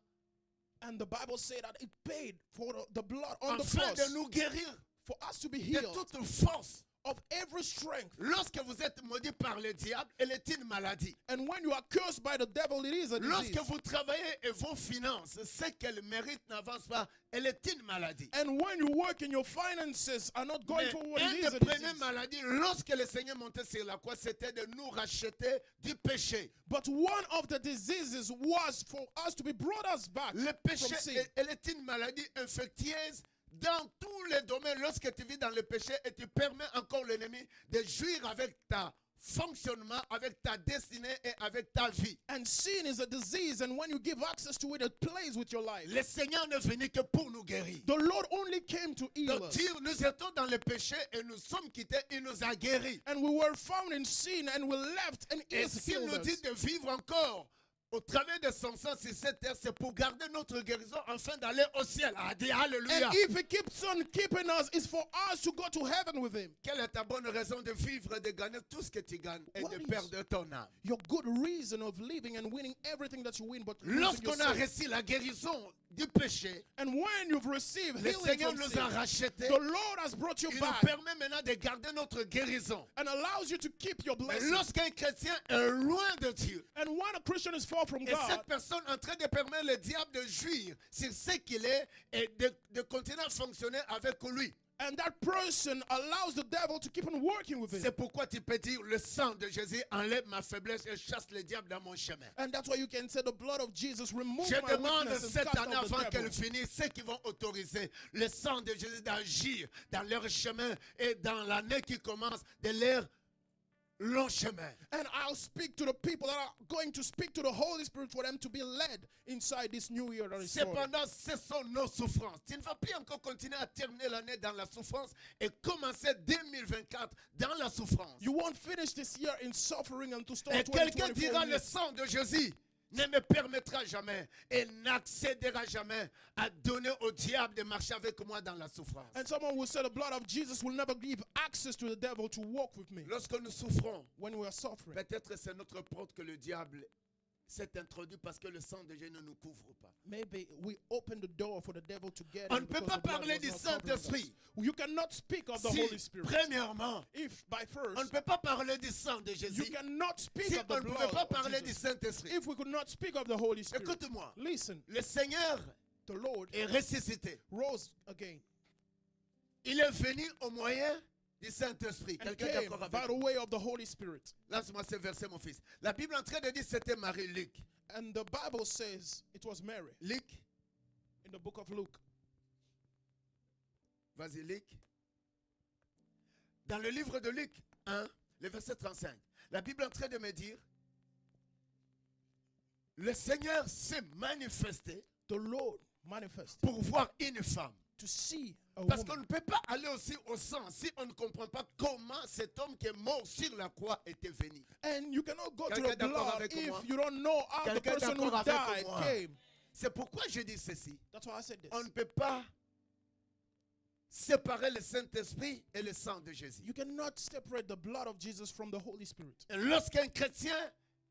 And the Bible said that it paid for the blood on the afin cross de nous guérir for us to be de healed toute force. of every strength. Lorsque vous êtes maudit par le diable, elle est une maladie. And when you are cursed by the devil, it is a disease. Lorsque vous travaillez et vos finances, ce qu'elle mérite n'avance pas, elle est une maladie. And when you work and your finances are not going Mais for what une it is des a premières disease. maladies, lorsque le Seigneur montait sur la croix, c'était de nous racheter du péché. But one of the diseases was for us to be brought us back Le péché, from sin. elle est une maladie infectieuse dans tous les domaines. Lorsque tu vis dans le péché et tu permets encore l'ennemi de jouir avec ta fonctionnement, avec ta destinée et avec ta vie. And sin is a disease, and when you give access to it, it plays with your life. Le Seigneur ne venait que pour nous guérir. The Lord only came to heal Donc, us. dire, nous étions dans le péché et nous sommes quittés, il nous a guéris. And we were found in sin, and we left, and Et He s'il healed nous dit us. de vivre encore au travers de son sang sur cette terre, c'est pour garder notre guérison afin d'aller au ciel. Ah, dis Alléluia. And if He keeps on keeping us, it's for us to go to heaven with Him. Quelle est ta bonne raison de vivre, de gagner tout ce que tu gagnes et What de is perdre ton âme? Your good reason of living and winning everything that you win, but losing your Lorsqu'on a soul. reçu la guérison du péché, And when you've received le healing Seigneur from nous sin, a rachetés. the Lord has brought you Il nous back permet maintenant de garder notre guérison. and allows you to keep your Mais blessing. lorsqu'un chrétien est loin de Dieu, And when a Christian is far from et God, cette personne est en train de permettre le diable de jouir sur ce qu'il est et de continuer à fonctionner avec lui. and that person allows the devil to keep on working with him. C'est pourquoi tu peux dire, le sang de Jésus enlève ma faiblesse et chasse le diable dans mon chemin. And that's why you can say the blood of Jesus remove Je my demande weakness and cette cast année out the avant devil. qu'elle finisse, ceux qui vont autoriser le sang de Jésus d'agir dans leur chemin et dans l'année qui commence, de leur long chemin. And I'll speak to the people that are going to speak to the Holy Spirit for them to be led inside this new year that is starting. Cependant, ce sont nos souffrances. Tu ne vas plus encore continuer à terminer l'année dans la souffrance et commencer 2024 dans la souffrance. You won't finish this year in suffering and to start Et quelqu'un 2024 dira, le years. sang de Jésus ne me permettra jamais et n'accédera jamais à donner au diable de marcher avec moi dans la souffrance. And someone will say the blood of Jesus will never give access to the devil to walk with me Lorsque nous souffrons, when we are suffering. peut-être c'est notre porte que le diable s'est introduit parce que le sang de Jésus ne nous couvre pas. Maybe we open the door for the devil to get On in ne peut because pas the blood parler was du not covering us. Saint-Esprit You cannot speak of the si, Holy Spirit premièrement, if by on ne first peut pas parler du sang de you Jésus cannot speak si of on the ne pouvait blood pas of parler du Jesus. Saint-Esprit. If we could not speak of the Holy Spirit. Écoute-moi, Listen, le Seigneur the Lord est ressuscité. rose again Il est venu au moyen du Saint-Esprit. and Quelqu'un est came d'accord by avec the moi? way of the Holy Spirit. Lance-moi ce verset, mon fils. La Bible est en train de dire que c'était Marie-Luc. And the Bible says it was Mary Luc, in the book of Luke. vas-y Luc. Dans le livre de Luc 1, le verset 35, la Bible est en train de me dire, le Seigneur s'est manifesté The Lord manifested pour voir une femme. to see a Parce qu'on woman. ne peut pas aller aussi au sang si on ne comprend pas comment cet homme qui est mort sur la croix était venu. And you cannot go to Quelqu'un the d'accord blood avec if moi? you don't know how the Quelqu'un person who d'accord avec died moi? came. C'est pourquoi je dis ceci. That's why I said this. On ne peut pas séparer le Saint-Esprit et le sang de Jésus. You cannot separate the blood of Jesus from the Holy Spirit. Et lorsqu'un chrétien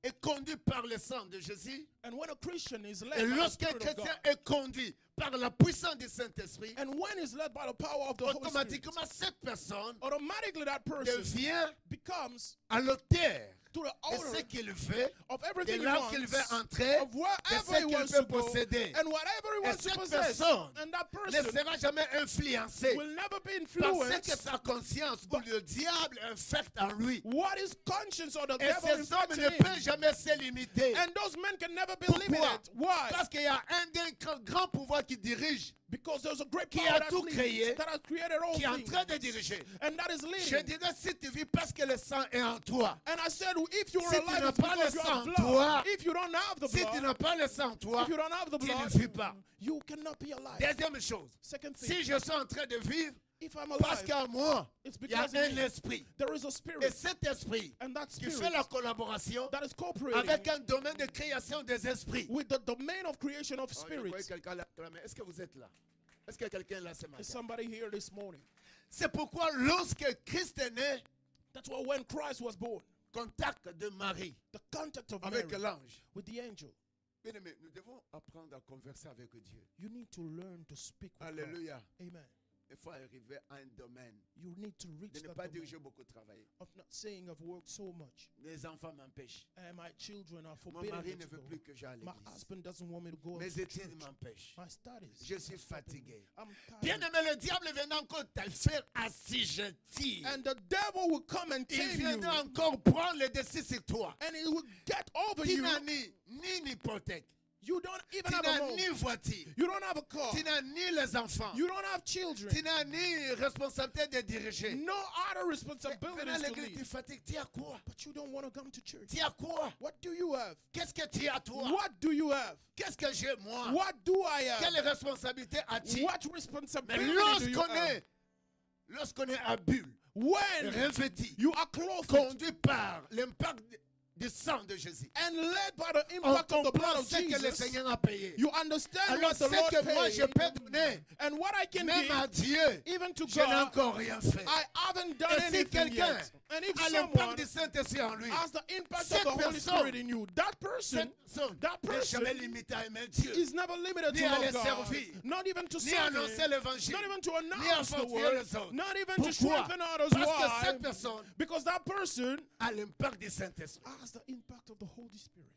est conduit par le sang de Jésus, And when a Christian is led et by the lorsqu'un Spirit of God, chrétien est conduit par la puissance du Saint-Esprit, and when he's led by the power of the Holy Spirit, automatiquement cette personne automatically that person devient becomes à l'auteur to the de owner ce qu'il veut, of de everything he là wants, qu'il veut entrer, of de wherever ce he qu'il wants peut to go, posséder. and whatever he Et wants to cette possess. personne And that ne person sera jamais influencé will never be par ce que influenced. sa conscience ou le diable infecte en lui. What is conscience or the Et devil ces hommes infected ne him? peuvent jamais se limiter. And those men can never be Pourquoi? limited. Why? Parce qu'il y a un des grands pouvoirs qui dirige, Because there's a great qui power a that tout leads, créé, that has created all qui est en things, train de diriger. and that is Je leading. dirais si tu vis parce que le sang est en toi. And I said, if you're Si tu alive, n'as it's pas because le you sang have en blood. toi, If you don't have the Si tu blood, n'as pas le sang en toi, if you don't have the tu ne blood, vis pas. you cannot be alive. Deuxième chose, Second thing, si je suis en train de vivre, if I'm parce alive, qu'en moi, it's il y a because in un me, esprit. there is a Et spirit, cet esprit and that qui fait spirit la collaboration that is cooperating avec un domaine de création des esprits. with the domain of creation of Oh, je voyais spirits. quelqu'un là, mais est-ce que vous êtes là? Est-ce que quelqu'un est là ce Is matin? somebody here this morning? C'est pourquoi lorsque Christ est né, That's why when Christ was born, contact de Marie the contact of avec Mary l'ange. with the angel, Bien aimé, nous devons apprendre à converser avec Dieu. you need to learn to speak with Alléluia. God. Amen. Il faut arriver à un domaine You need to reach de ne that pas dire domain j'ai beaucoup travaillé. of not saying I've worked so much, Mes enfants m'empêchent. and my children are Mon forbidden mari me ne to veut go. plus que j'aille à My l'église. husband doesn't want me to go Mes to études church. m'empêchent. My studies. Je suis fatigué. I'm Bien tired. aimé, le diable viendra encore te faire assujettir. And the devil will come and Il tame you, viendra encore prendre le dessus sur toi. and he will get over Tu you. n'as ni une hypothèque. You don't even Tu have a n'as home. ni voiture. You don't have a car. Tu n'as ni les enfants. You don't have children. Tu n'as ni responsabilité de diriger. No other Venez responsibilities à to l'église, tu lead. fatigues. Tu as quoi? But you don't want to come to church. Tu as quoi? What do you have? Qu'est-ce que tu as toi? What do you have? Qu'est-ce que j'ai moi? What do I Quelle have? responsabilité as-tu? What Mais responsibility do you have? lorsqu'on est à bulle, When revêtu, you are clothed conduit par l'impact du sang de Jésus, and led by the on impact of the blood comprend of ce que le Jesus, Seigneur a payé. you understand Alors what the ce Lord que moi je paid, peux donner, and what I can même à give, Dieu, even to je n'ai God, encore rien fait. I haven't done Et si anything quelqu'un yet. And if a someone l'impact du Saint-Esprit en lui, has the impact cette of the Holy personne- Spirit in you, that person cette personne n'est jamais limitée à aimer Dieu, is never limited ni to à love le God, servir, not even to ni serve annoncer Him, l'évangile, not even to ni à announce the fortifier word, les autres. not even to Pourquoi? strengthen others. Parce que Why? cette personne Because that person a l'impact du Saint-Esprit. has the impact of the Holy Spirit.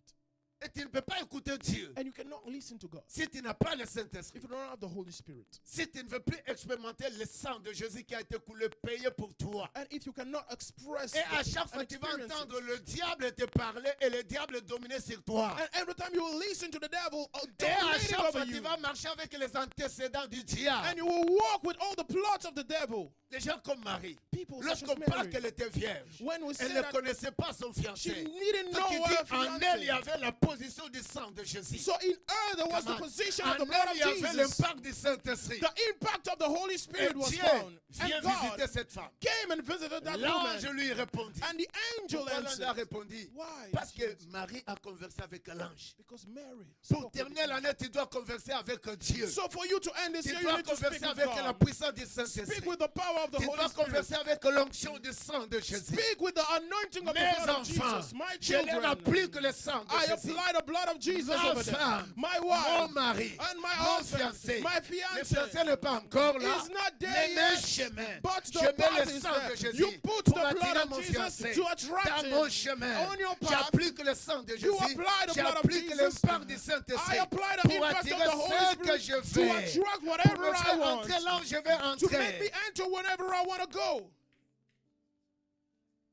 Et tu ne peux pas écouter Dieu And you cannot listen to God si tu n'as pas le Saint-Esprit. if you don't have the Holy Spirit. Si tu ne veux plus expérimenter le sang de Jésus qui a été coulé, payé pour toi. And if you cannot express Et à it chaque and fois, tu vas experience entendre it, le diable te parler et le diable dominer sur toi. and every time you will listen to the devil Et à dominating chaque over fois, tu you, vas marcher avec les antécédents du diable. and you will walk with all the plots of the devil. Les gens comme Marie, People such lorsqu'on as parle Mary, qu'elle était vierge, when we elle say ne that connaissait pas son she fiancé. didn't Donc know il what her dit, en elle, il y fiancé. avait la position du sang de Jésus. So in her there was the Come on. position of En the blood elle, il y of avait Jesus. l'impact du Saint-Esprit. The impact of the Holy Et Spirit was Dieu found. vient And God visiter cette femme. came and visited that L'ange woman. lui répondit. And the angel Pourquoi l'ange a answered. répondu? Why? Parce que Jesus? Marie a conversé avec l'ange. Because Mary Pour spoke with terminer the l'année, tu dois converser avec Dieu. So for you to end this Tu year, you dois need to speak converser with avec la God. puissance du Speak Saint-Esprit. with the power of the Tu Holy dois Spirit. converser avec l'onction du sang de Jésus. Speak with the anointing of the Mes blood of enfants, Jesus. My je leur children, applique le sang de I Jésus. apply the blood of Jesus Ma over them. femme, My mon wife mari, and my mon husband, fiancé. my Le fiancé fiancé n'est pas encore là. is not there Mais mes yet, chemins, but je the mets path le is sang there. de Jésus You put pour the blood attirer of mon Jesus fiancé. to attract Dans him. mon chemin, On your path, j'applique le sang de you Jésus. apply the blood of J'applique Jesus. l'impact du I Saint-Esprit apply the pour impact of attirer the Holy ce que Spirit je to veux. attract Pour whatever me I faire want. entrer là où je vais To make me entrer. enter whenever I want to go.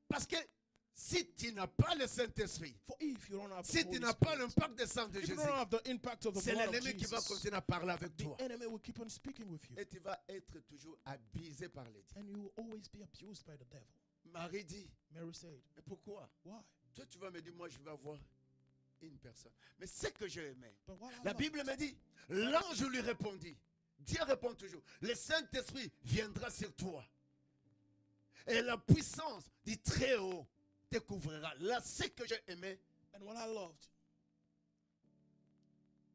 Parce que si tu n'as pas le Saint-Esprit, For if you don't have the si tu Holy n'as pas Spirit, l'impact du sang de if you Jésus, don't have the impact of the c'est blood of l'ennemi qui va Jesus, continuer à parler avec the toi. enemy will keep on speaking with you. Et tu vas être toujours abusé par les dieux. And you will always be abused by the devil. Marie dit, Mary said, mais pourquoi? why? Toi, tu vas me dire, moi, je vais avoir une personne. Mais ce que j'ai aimé, But what I la love- Bible me dit, l'ange lui répondit. Dieu répond toujours, le Saint-Esprit viendra sur toi. Et la puissance du Très-Haut te couvrira. Là, ce que j'ai aimé, And what I loved,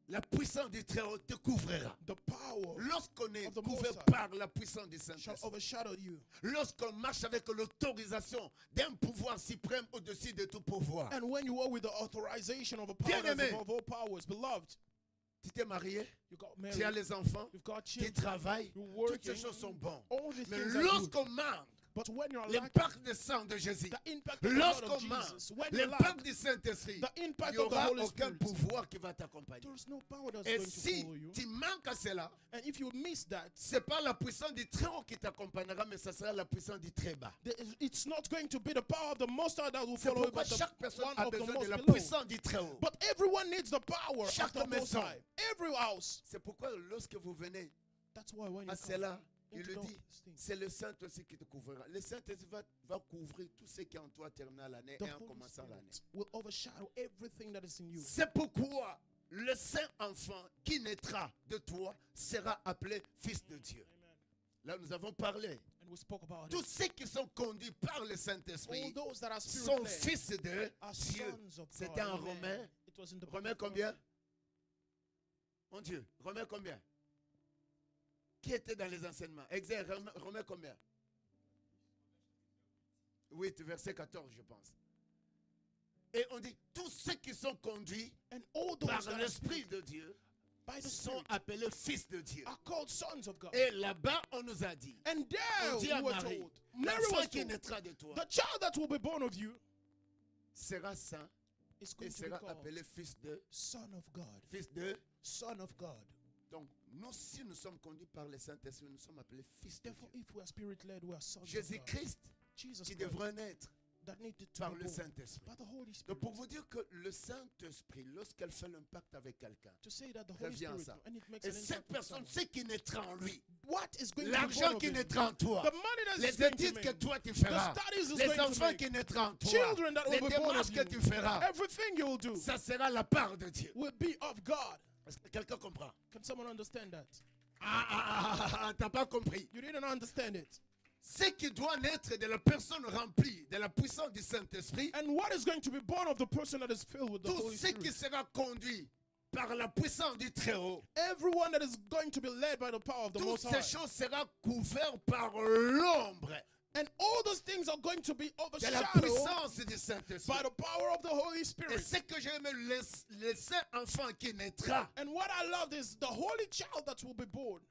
la puissance du Très-Haut te couvrira. the power Lorsqu'on est of the couvert Most High par la puissance du shall Saint-Esprit, overshadow you. lorsqu'on marche avec l'autorisation d'un pouvoir suprême au-dessus de tout pouvoir, And when you are with the authorization of a power Bien-aimé. that's above all powers, beloved, tu t'es marié, you got tu as married, les enfants, you've got tu children, travailles, you're toutes ces working, choses sont bonnes. all these Mais things are good. lorsqu'on manque But when you're lacking, l'impact du sang de Jésus, the impact of the blood of lorsqu'on manque Jesus, when you lack, l'impact du Saint-Esprit, the il impact n'y of the aura Holy aucun Spirit, pouvoir qui va t'accompagner. there's no power that's Et going to si follow you. tu manques à cela, And if you miss that, ce n'est pas la puissance du très haut qui t'accompagnera, mais ce sera la puissance du très bas. it's not going to be the power of the Most High that will C'est follow you, pourquoi but chaque the personne one a of the besoin de most la below. puissance du très haut. But everyone needs the power of Chaque the Most maison. High. Every house. C'est pourquoi lorsque vous venez That's why when you à come cela, il into le those dit, things, c'est le Saint-Esprit qui te couvrira. Le Saint-Esprit va couvrir tout ce qui est en toi terminant l'année the et en Holy commençant l'année. Spirit will overshadow everything that is in you. C'est pourquoi le Saint-Enfant qui naîtra de toi sera appelé Fils de Dieu. Là, nous avons parlé. And we spoke about Tous it. ceux qui sont conduits par le All Saint-Esprit those that are sont spirit-led fils de are Dieu. sons of C'était God. en Amen. Romain. It was in the book Romains of combien? Mon Dieu, Romains combien? Qui était dans les enseignements? Exerce, Romains combien? 8, verset 14, je pense. Et on dit, tous ceux qui sont conduits And all those par that are l'Esprit de Dieu by the sont Spirit appelés fils de Dieu. are called sons of God. Et là-bas, on nous a dit, And there on dit we à were Marie, told, Mary l'enfant was qui told, naîtra de toi the child that will be born of you sera saint is et going to be sera called appelé fils de, Son of God. fils de. Son of God. Donc, nous, si nous sommes conduits par le Saint-Esprit, nous sommes appelés fils de Therefore, Dieu. if we are spirit-led, we are sons of God. Jésus-Christ, Jesus qui Christ, devrait naître that needed to par be le born Saint-Esprit. by the Holy Spirit. Donc, pour vous dire que le Saint-Esprit, lorsqu'elle fait l'impact avec quelqu'un, To say that the Holy Reviens à Spirit, ça. and it makes et an cette impact with personne, someone. ce qui naîtra en lui, What is going to be l'argent born of qui him? naîtra en toi, The money that is les going to études que make, toi tu the feras, studies is les going to enfants make, qui naîtront en toi, children that les will be born démarches of que you, tu feras, everything you will do ça sera la part de Dieu. will be of God. Est-ce que quelqu'un comprend? Can someone understand that? T'as pas compris. You didn't understand it. Ce qui doit naître de la personne remplie de la puissance du Saint-Esprit, And what is going to be born of the person that is filled with the tout Holy ce qui Spirit? sera conduit par la puissance du Très-Haut, Everyone that is going to be led by the power of the toutes Most ces High. choses seront couvertes par l'ombre And all those things are going to be de la overshadowed puissance du Saint-Esprit. by the power of the Holy Et Spirit. ce que je me laisse, le Saint-Enfant qui naîtra And what I love is the Holy Child that will be born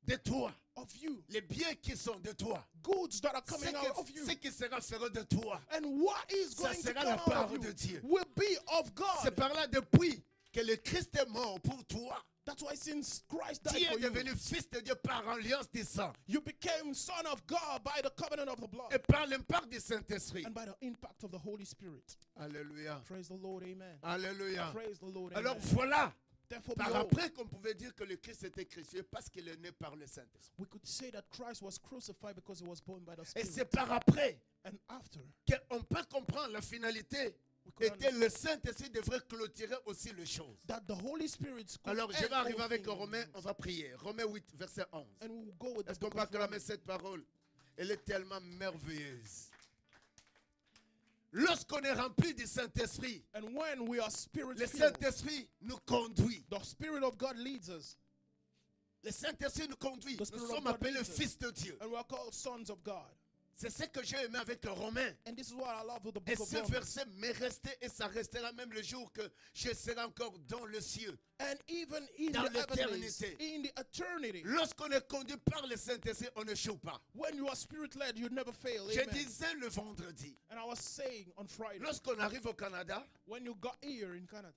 de toi, of you. les biens qui sont de toi, Goods that are ce coming out of you. qui sera fait de toi, And what is ça going to sera come la out part of you de Dieu. will be of God. C'est par là depuis que le Christ est mort pour toi, That's why since Christ tu died es for you, devenu fils de Dieu par alliance du sang you became son of God by the covenant of the blood et par l'impact du Saint-Esprit. and by the impact of the Holy Spirit. Alléluia. Praise the Lord, amen. Alléluia. Praise the Lord, Alors amen. voilà, Therefore, par behold, après qu'on pouvait dire que le Christ était crucifié parce qu'il est né par le Saint-Esprit. we could say that Christ was crucified because he was born by the Et c'est Spirit. par après And after, qu'on peut comprendre la finalité we could et que understand le Saint-Esprit devrait clôturer aussi les choses. that the Holy Spirit could Alors je end vais arriver all avec things. Romains, on va prier. Romains 8, verset 11. And we will go with the Est-ce qu'on book peut of acclamer Romans. cette parole? Elle est tellement merveilleuse. Lorsqu'on est rempli du Saint-Esprit, And when we are spirit le filled, Saint-Esprit nous conduit. the Spirit of God leads us. Le Saint-Esprit nous conduit. The Nous Spirit of sommes God appelés leads us. fils de Dieu. And we are called sons of God. C'est ce que j'ai aimé avec le Romain. And this is what I love with the Et book of ce Romans. verset m'est resté et ça restera même le jour que je serai encore dans le ciel. And even in Dans the heavenlies, l'éternité. in the eternity, Lorsqu'on est conduit par le Saint-Esprit, on n'échoue pas. when you are spirit-led, you never fail. Je Amen. disais le vendredi, And I was saying on Friday, lorsqu'on arrive au Canada, when you got here in Canada,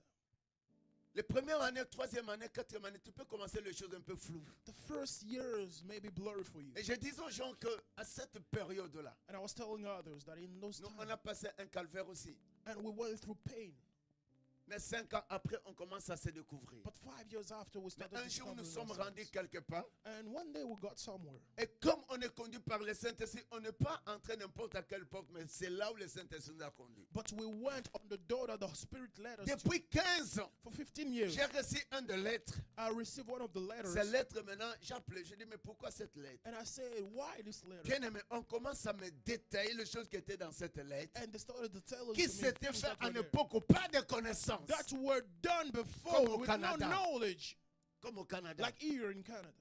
les premières années, troisième année, quatrième année, tu peux commencer les choses un peu floues. the first years may be blurry for you. Et je disais aux gens qu'à cette période-là, And I was telling others that in those nous, on times, a passé un calvaire aussi. and we went through pain. Mais 5 ans après, on commence à se découvrir. But 5 years after, we Mais started un jour, nous discovering sommes ourselves. rendus quelque part. And one day we got somewhere. Et comme on est conduit par le Saint-Esprit, on n'est pas entré n'importe à quelle porte, mais c'est là où le Saint-Esprit nous a conduits. But we went on the door that the Spirit led us to. Depuis 15 ans, For 15 years, j'ai reçu un de lettres. I received one of the letters. Cette lettre, maintenant, j'appelais. Je dis, mais pourquoi cette lettre? And I said, why this letter? Bien aimé, on commence à me détailler les choses qui étaient dans cette lettre, And they started to tell us qui to me s'étaient things fait that à were there, l'époque où pas de connaissances, that were done before Comme au with Canada. no knowledge, comme au Canada. like here in Canada.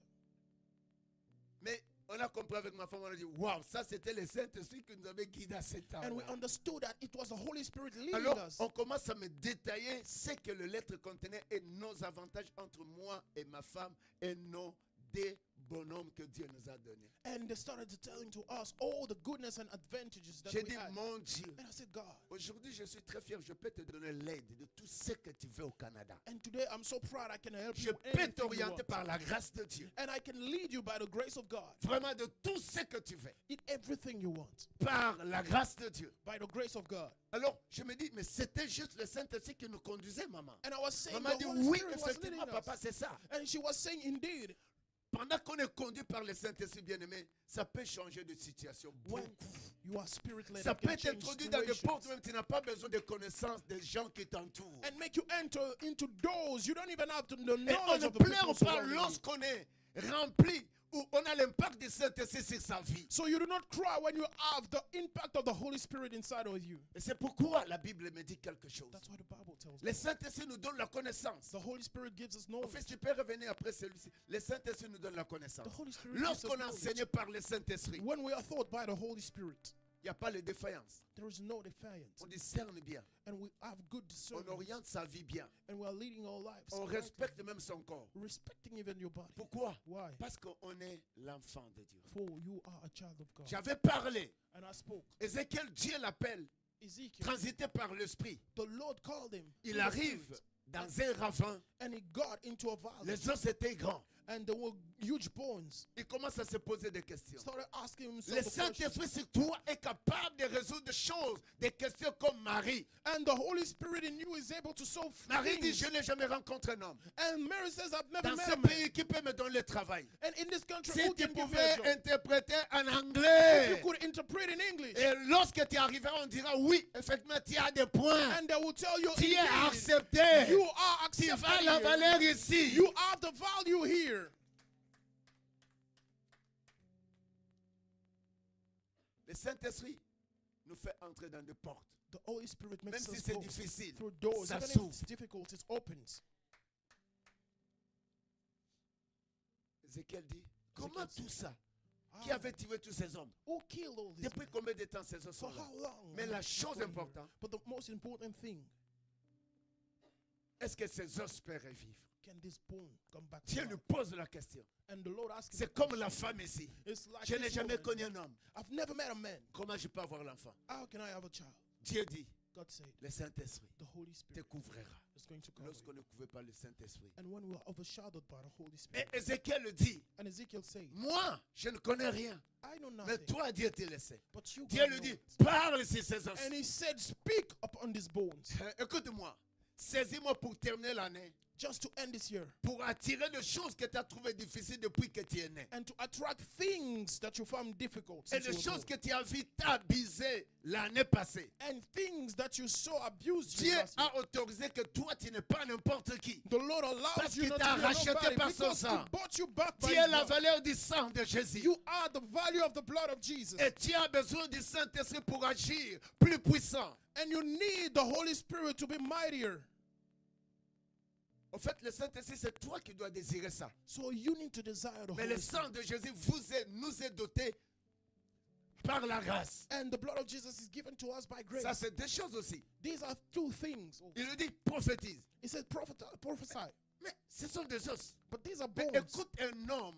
Mais on a compris avec ma femme, on a dit, waouh, ça c'était le Saint-Esprit qui nous avait guidés à cet And we temps-là. understood that it was the Holy Spirit leading Alors, us. on commence à me détailler ce que le lettre contenait et nos avantages entre moi et ma femme et nos deux bonhommes que Dieu nous a donnés. And they started to telling to us all the goodness and advantages that J'ai we dit, had. mon Dieu, And I said, God, aujourd'hui je suis très fier, je peux te donner l'aide de tout ce que tu veux au Canada. and today I'm so proud I can help Je you peux anything you t'orienter want. par la grâce de Dieu. And I can lead you by the grace of God Vraiment de tout ce que tu veux. in everything you want, Par la grâce de Dieu. by the grace of God. Alors, je me dis, mais c'était juste le Saint-Esprit qui nous conduisait, maman. And I was saying, Maman the dit, Holy oui, Spirit was leading effectivement, us. papa, c'est ça. And she was saying, indeed, Pendant qu'on est conduit par le Saint-Esprit bien-aimé, ça peut changer de situation. when Beaucoup. you are spirit-led, Ça it peut can change t'introduire dans des situations portes même tu n'as pas besoin de connaissances des gens qui t'entourent. and make you enter into doors you don't even have to the Et on knowledge ne of the people pleure pas surrounding you. lorsqu'on est rempli ou on a l'impact du Saint-Esprit sur sa vie. So you do not cry when you have the impact of the Holy Spirit inside of you. Et c'est pourquoi la Bible me dit quelque chose. That's what the Bible tells Le us. Saint-Esprit nous donne la connaissance. The Holy Spirit gives us En fait, knowledge. tu peux revenir après celui-ci. Le Saint-Esprit nous donne la connaissance. The Holy Spirit gives us Lorsqu'on est knowledge. enseigné par le Saint-Esprit, When we are taught by the Holy Spirit, il n'y a pas de défaillance. there is no defiance. On discerne bien. And we have good On discernment. oriente sa vie bien. And we are leading our lives. On rightly. respecte même son corps. Respecting even your body. Pourquoi? Why? Parce qu'on est l'enfant de Dieu. For you are a child of God. J'avais parlé. And I spoke. Ézéchiel, Dieu l'appelle. Ezekiel, Transité par l'Esprit. the Lord called him. Il through the arrive Spirit, dans un ravin. and he got into a valley. Les os étaient grands. And there were huge bones. Il commence à se poser des questions. Started asking himself Le the question. Saint-Esprit sur toi est capable de résoudre des choses, des questions comme Marie. And the Holy Spirit in you is able to solve Marie dit, things. je n'ai jamais rencontré un homme. And Mary says, I've never Dans met ce a man. pays qui peut me donner le travail. And in this country, Si who tu can give me a pouvais job? interpréter en If you anglais. could interpret in English. Et lorsque tu arriveras, on dira, oui, effectivement, tu as des points. And they will tell you, Tu es indeed, accepté. you are Tu accepted as la here. valeur ici. You have the value here. Saint-Esprit nous fait entrer dans des portes. The Holy Spirit Même makes si us c'est go difficile, through doors. ça Even if s'ouvre. it's difficult, it opens. Ézéchiel dit, comment Ezekiel tout said, ça? Qui How? avait tué tous ces hommes? Who killed all these Depuis men? combien de temps ces hommes For sont là? how long? Mais have la these chose people here? importante, But the most important thing, est-ce que ces os peuvent revivre? can this bone come back to Dieu life? lui pose la question. And the Lord asked him C'est the comme la question. femme ici. It's like Je n'ai this jamais woman. connu un homme. I've never met a man. Comment je peux avoir l'enfant? How can I have a child? Dieu dit, God said, le Saint-Esprit the Holy te Spirit couvrira. is going to cover Lorsqu'on you. ne couvrait pas le Saint-Esprit. And when we are overshadowed by the Holy Et Spirit, Ézéchiel le dit, and Ezekiel said, moi, je ne connais rien. I know Mais nothing, toi, Dieu te laissé. but you Dieu God lui dit, knows. parle sur ces os. And he said, speak upon these bones, Écoute-moi, saisis-moi pour terminer l'année, just to end this year, pour attirer les choses que tu as trouvées difficiles depuis que tu es né. and to attract things that you found difficult Et since les you were choses born, que tu as vues t'abuser l'année passée. and things that you saw abused you Dieu last year. a autorisé que toi, tu n'es pas n'importe qui. The Lord allows Parce you qu'il not t'a to be a racheté nobody par son because He sang. bought you back by Tu His es la blood. valeur du sang de Jésus. You are the value of the blood of Jesus. Et tu as besoin du Saint-Esprit pour agir plus puissant. And you need the Holy Spirit to be mightier. En fait, le Saint-Esprit, c'est toi qui dois désirer ça. So you need to desire the Mais Holy le sang Spirit. de Jésus nous est doté par la grâce. And the blood of Jesus is given to us by grace. Ça, c'est deux choses aussi. These are two things. Il lui dit prophétise. He said prophesy. Mais ce sont des os. But these are Mais bones. écoute un homme,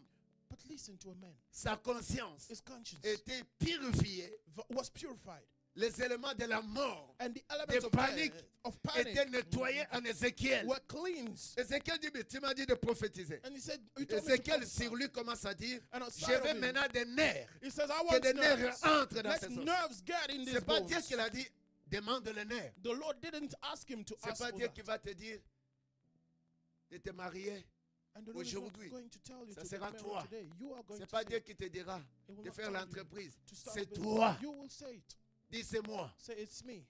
But listen to a man. sa conscience His conscience était purifiée. was purified. Les éléments de la mort And the de elements of panique panic étaient nettoyés en Ézéchiel. were cleansed. Ézéchiel dit, mais tu m'as dit de prophétiser. And he said, you told me to Ézéchiel prophesy. sur lui commence à dire, And je outside vais of him, maintenant des nerfs. he says, I Que want des nerfs nerves. entrent dans Let ces os. nerves get in these C'est pas Dieu bones. qui l'a dit, demande les nerfs. The Lord didn't ask him to C'est ask pas for Dieu that. qui va te dire de te marier. And the Lord is not aujourd'hui. going to tell you Ça to sera get toi. married today. You are going C'est to pas say Dieu it. qui te dira He will de not faire tell you l'entreprise. to start C'est a business. toi. You will say it. Dis c'est moi. Say it's me.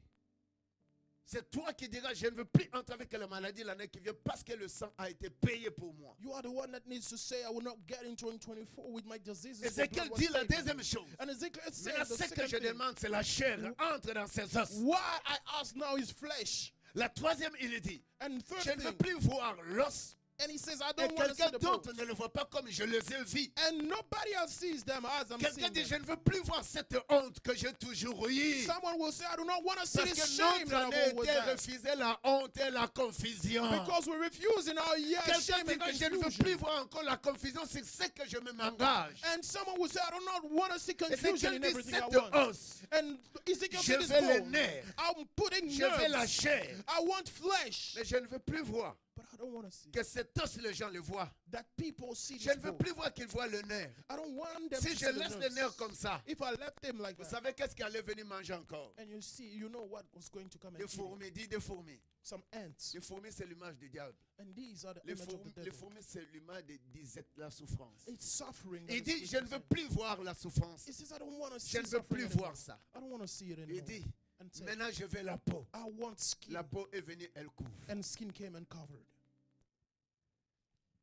C'est toi qui diras je ne veux plus entrer avec la maladie l'année qui vient parce que le sang a été payé pour moi. You are the one that needs to say, I will not get in 2024 with my diseases. for Ézéchiel blood was dit la paid for deuxième me. chose. And Ezekiel said Maintenant, the ce que second je thing. demande, c'est la chair entre dans ses os. What I ask now is flesh. La troisième, il dit, And je third ne veux thing, plus voir l'os. and he says, I Et don't want to see quelqu'un the d'autre bones. ne le voit pas comme je les ai vus. And nobody else sees them as I'm Quelqu'un seeing dit, je them. ne veux plus voir cette honte que j'ai toujours eue. Someone will say, I do not want to see Parce this que shame notre that année I've always était had. refusée la honte et la confusion. Because we refuse in our year Quelqu'un shame and dira, je ne veux plus confusion. voir encore la confusion sur ce que je m'engage. And someone will say, I do not want to see confusion Ézéchiel in dit, everything I cette want. os, And Ezekiel je said this veux les bone. nerfs. I'm putting je veux la nerves. chair. I want flesh. Mais je ne veux plus voir But I don't want to see que cet os, les gens le voient. that people see Je this ne veux bone. plus voir qu'ils voient le nerf. I don't want them Si to je see the laisse les nerves. nerfs comme ça, If I left them like vous that, savez qu'est-ce qui allait venir manger encore? and you see, you know what was going to come and Des eat it. fourmis, dis des fourmis. Some ants. Les fourmis, c'est l'image du diable. And these are the Les image of the fourmis, devil. c'est l'image de disette la souffrance. It's suffering. that Il is dit, je ne veux represented. plus voir la souffrance. He says, I don't want to Je see ne veux suffering plus anymore. voir ça. I don't want to see it Il anymore. dit, And said, maintenant je veux la peau. I want skin. La peau est venue, elle couvre. And skin came and covered.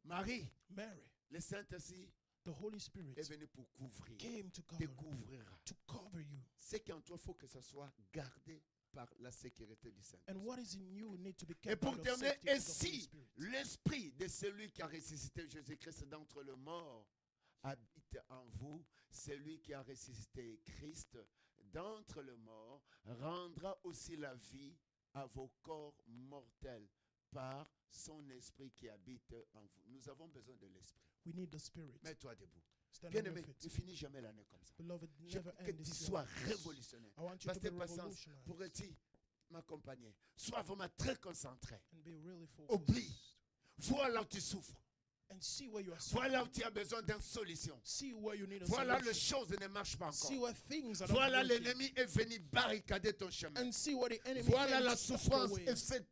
Marie, Mary, le Saint-Esprit the Holy Spirit, est venu pour couvrir. came to Te cover, couvrira. to cover you. Ce qui en toi, il faut que ça soit gardé par la sécurité du Saint-Esprit. And what is in you need to be Et kept pour by the terminer, safety of et the Holy si Spirit. l'esprit de celui qui a ressuscité Jésus-Christ d'entre les morts habite en vous, celui qui a ressuscité Christ d'entre les morts rendra aussi la vie à vos corps mortels par son esprit qui habite en vous. Nous avons besoin de l'esprit. We need the Spirit. Mets-toi debout. Stand on Bien-aimé, your ne feet. finis jamais l'année comme ça. Beloved, Je never veux que end tu this year sois like this. révolutionnaire. I want you to be Pasteur Patience, revolutionized pourrais-tu m'accompagner? Sois vraiment très concentré. and be really focused. Oublie. Vois là où tu souffres. And see where you are Vois suffering. là où tu as besoin d'une solution. See where you need a Voilà, les solution. choses ne marchent pas See encore. where things are not Voilà, working. l'ennemi est venu barricader ton chemin. And see where the enemy Voilà, came la to stop souffrance your way. est fait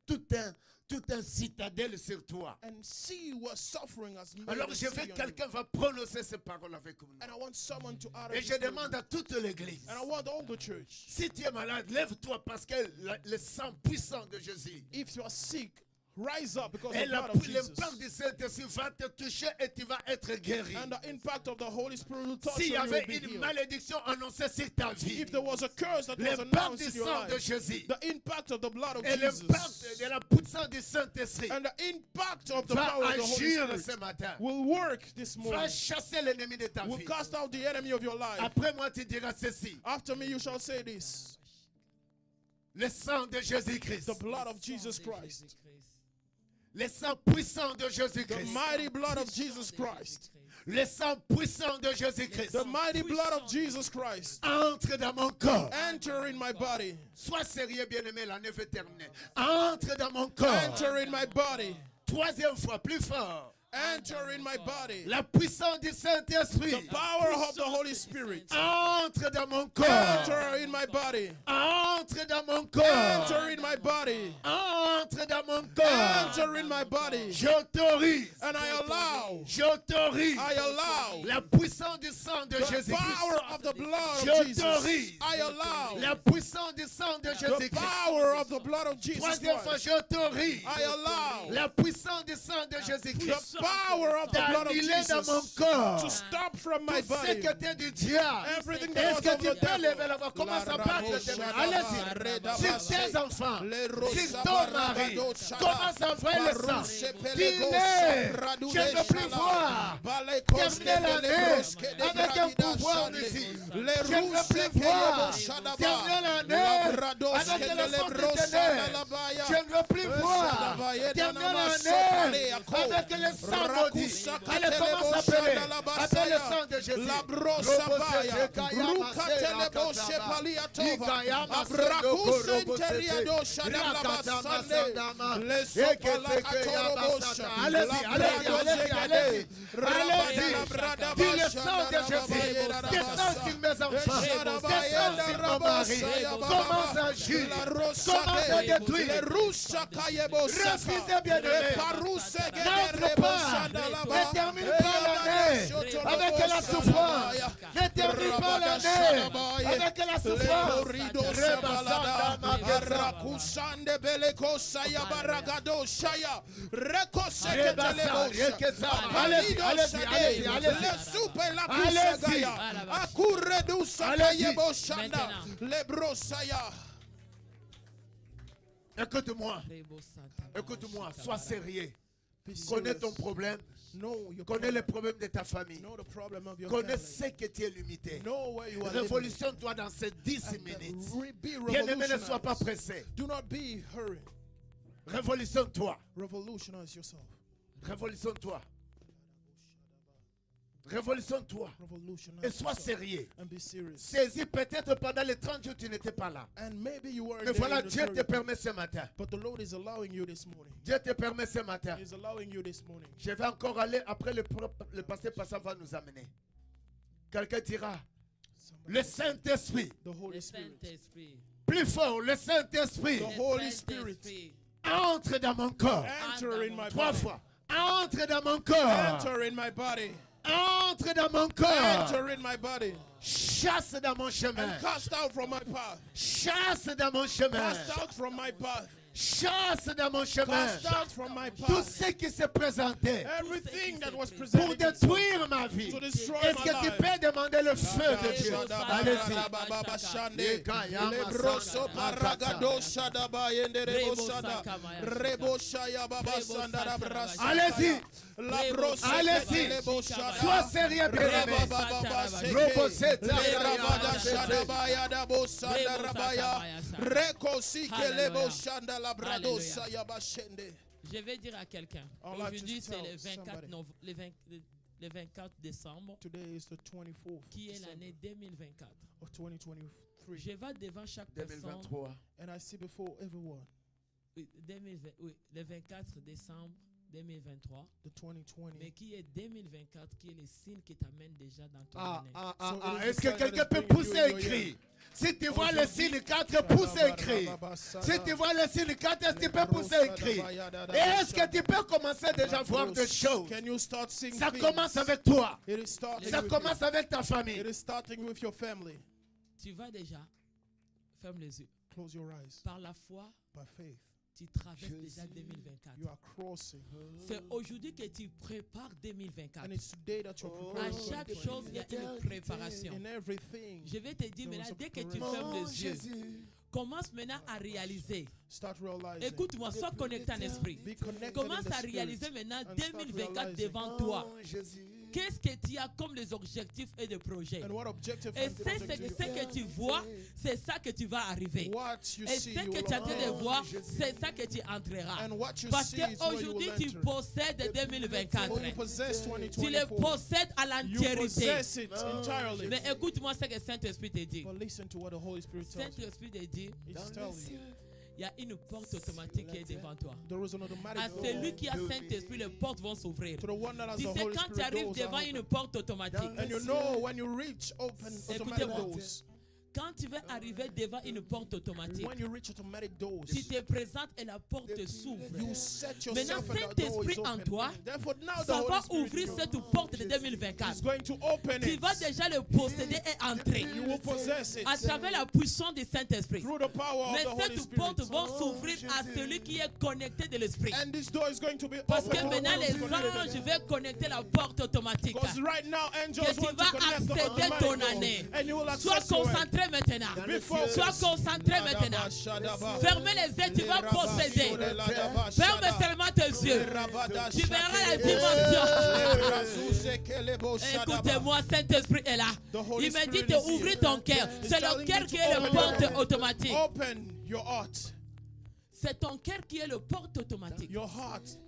tout un citadelle sur toi. And see what suffering has made Alors a je veux city on quelqu'un you. va prononcer ces paroles avec nous. And I want someone to utter Et this je word. demande à toute l'église. And I want all the church. Si tu es malade, lève-toi parce que le sang puissant de Jésus If you are sick, Rise up because Et the blood of Jesus. l'impact du Saint-Esprit va te toucher et tu vas être guéri. And the impact of the Holy Spirit will touch S'il you y and you avait will be une healed. malédiction annoncée sur ta vie, If there was a curse that was l'impact announced du in your sang de life, Jésus the impact of the blood of et Jesus l'impact de la puissance du Saint-Esprit and the impact of the va power of the Holy agir ce Spirit matin. will work this Va morning. chasser l'ennemi de ta Will vie. cast out the enemy of your life. Après moi, tu diras ceci. After me, you shall say this: Le sang de Jésus-Christ. the blood of Jesus Christ, Le sang puissant de the Jésus-Christ. mighty blood of Jesus Christ, Le sang puissant de Jésus-Christ. the mighty blood of Jesus Christ. Entre dans mon corps. Enter in my body. Sois sérieux, bien-aimé, la neuf est terminée. Entre dans mon corps. Enter in my body. Troisième fois, plus fort. Enter in my body. La puissance du Saint-Esprit. The power of the Holy Spirit. Entre dans mon corps. Enter in my body. Entre dans mon corps. Enter in my body. Entre dans mon corps. Enter in my body. J'autorise. And I allow. J'autorise. I allow. La puissance du sang de The Jésus-Christ. power of the blood of Jesus. J'autorise. I allow. La puissance du sang de The Jésus-Christ. power of the blood of Jesus Troisième fois, Christ. j'autorise. I allow. La puissance du sang de Jésus-Christ. The power of the blood of D'annuler dans mon Jesus corps. to stop from my Tout ce body. qui était du diable. Everything that Est-ce was que of tu the peux lever devil. la voix? Commence à battre tes mains. Allez-y. Sur tes enfants. Sur ton mari. Commence à voir le sang. Dis-le. Je ne veux plus voir. Terminer l'année avec un pouvoir ici. Je ne veux plus voir. Terminer l'année avec le sang de ténèbres. Je ne veux plus voir. Terminer l'année avec le sang maudit. Allez, commence à appeler. Appelle le sang de Jésus. La brosa baya, rukatelebo shepaliatova, abrakusenteriado shadalabasande, le sopalakatorobosha, Allez-y. Dis le sang de Jésus. Descends sur mes enfants. Descends sur mon mari. Commence à agir. Commence à détruire. Refusez, bien-aimé. N'entre pas. Ne termine pas l'année avec la souffrance. Ne termine pas l'année avec la souffrance. Rebasanda magasa. Rakusande beleko saya baragado shaya rekoseke Rebasa, telebosha rekesa. Palido Allez-y, shade, allez-y, allez-y. le supe la Allez-y. kusagaya akuredu Allez-y. sakayebo shanda le brosaya. Écoute-moi. Écoute-moi. Sois sérieux. Connais ton problème. Connais les problèmes de ta famille. Know the problem of your Connais family. ce que tu es limité. Know where you are living. Révolutionne-toi dans ces 10 And minutes. be Bien-aimé, ne sois pas revolutionized. pressé. Do not be hurried. Révolutionne-toi. Revolutionize yourself. Révolutionne-toi. Révolutionne-toi. Revolutionize Et sois yourself. sérieux. And be serious. Saisis peut-être pendant les 30 jours tu n'étais pas là. And maybe you weren't Mais there voilà, in the Dieu te 30, permet ce matin. but the Lord is allowing you this morning. Dieu te permet ce matin. He's allowing you this morning. Je vais encore aller après le pasteur passant va nous amener. Quelqu'un dira, Somebody- le Saint-Esprit. The Holy Le Spirit. Saint-Esprit. Plus fort, le Saint-Esprit. The Holy Spirit. Saint-Esprit. Entre dans mon corps. Enter in my 3 body. fois. Entre dans mon corps. Enter in my body. Entre dans mon corps. Enter in my body. Chasse dans mon chemin. And cast out from my path. Chasse dans mon chemin. Cast out from my path. Chasse dans mon chemin. Cast out from my Tout path. ce qui se présentait Everything that was pour presented détruire ma vie. to destroy Est-ce my que tu life. peux demander le feu de Dieu? Allez-y. Lebroso paragado shada bayende rebosada. Reboshaya baba sandara brasa. Allez-y. La brosa Allez-y. lebosada. Sois sérieux, bien-aimé. Roboseta. Je vais dire à quelqu'un. I'd like to Aujourd'hui, c'est tell le 24, somebody. le 24 décembre, Today is the 24th qui est December l'année 2024. of 2023. Je vais devant chaque personne. 2023. And I see before everyone Oui, 2020, oui, le 24 décembre 2023, the 2020. mais qui est 2024, qui est le signe qui t'amène déjà dans ton année. Est-ce que quelqu'un peut pousser un cri? Si tu vois le signe 4, pousse un cri. Si tu vois le signe 4, est-ce que tu peux pousser un cri? Et est-ce que tu peux commencer déjà à voir des choses? Can you start seeing Ça things? commence avec toi. It is starting Ça with commence you. avec ta famille. It is starting with your family. Tu vas déjà, ferme les yeux, Close your eyes par la foi, by faith. Tu traverses déjà 2024. You are crossing. C'est aujourd'hui que tu prépares 2024. And it's today that you're À preparing for chaque 2024. chose, il y a une préparation. In everything, Je vais te dire There was maintenant, a dès que tu preparation. fermes les yeux, commence maintenant à réaliser. start realizing. Écoute-moi, sois connecté en esprit. Be connected Commence in the à spirit. réaliser maintenant and start 2024 realizing. devant toi. Qu'est-ce que tu as comme les objectifs et les projets? And what objective Et and c'est project ce you que tu vois, c'est ça que tu vas arriver. What you Et see, ce you que will tu es en train de obtain. voir, c'est ça que tu entreras. And what you Parce see is where you qu'aujourd'hui, will tu enter. possèdes 2024. For you possess Tu le 2024. possèdes à You l'entièreté. possess it entirely. Mais écoute-moi ce que Saint-Esprit te dit. But listen to what the Holy Spirit tells you. Saint-Esprit te dit, It's telling you. il y a une porte automatique qui est devant toi. There is an automatic À door. celui qui a Saint-Esprit, les portes vont s'ouvrir. To the one that has Tu the sais, Holy quand tu Spirit, arrives doors are devant open. une porte automatique, And you know when you reach open automatic Écoutez-moi. doors. quand tu vas arriver devant une porte automatique, When you reach automatic doors, tu te présentes et la porte s'ouvre. you set Maintenant, yourself and the door is Saint-Esprit en open. toi, Therefore, now the ça Holy va Spirit ouvrir in you cette porte de 2024. is going to open Tu it. vas déjà le posséder et entrer You will possess it à travers la puissance du Saint-Esprit. through the power Mais of the Holy cette Spirit. porte va s'ouvrir à celui qui est connecté de l'Esprit. And this door is going to be Parce open que to the maintenant, one les who's connected. anges vont connecter la porte automatique. Because right now, angels Que tu want to vas connect the accéder automatic ton door. année. And you will Sois access your concentré maintenant. Be focused. Sois concentré maintenant. Fermez les yeux, tu vas posséder. Ferme seulement tes yeux. Tu verras la dimension. Écoutez-moi, Saint-Esprit est là. Il me dit de ouvrir ton cœur. C'est le cœur qui est le porte automatique. Open your heart. C'est ton cœur qui est le porte automatique. Your heart.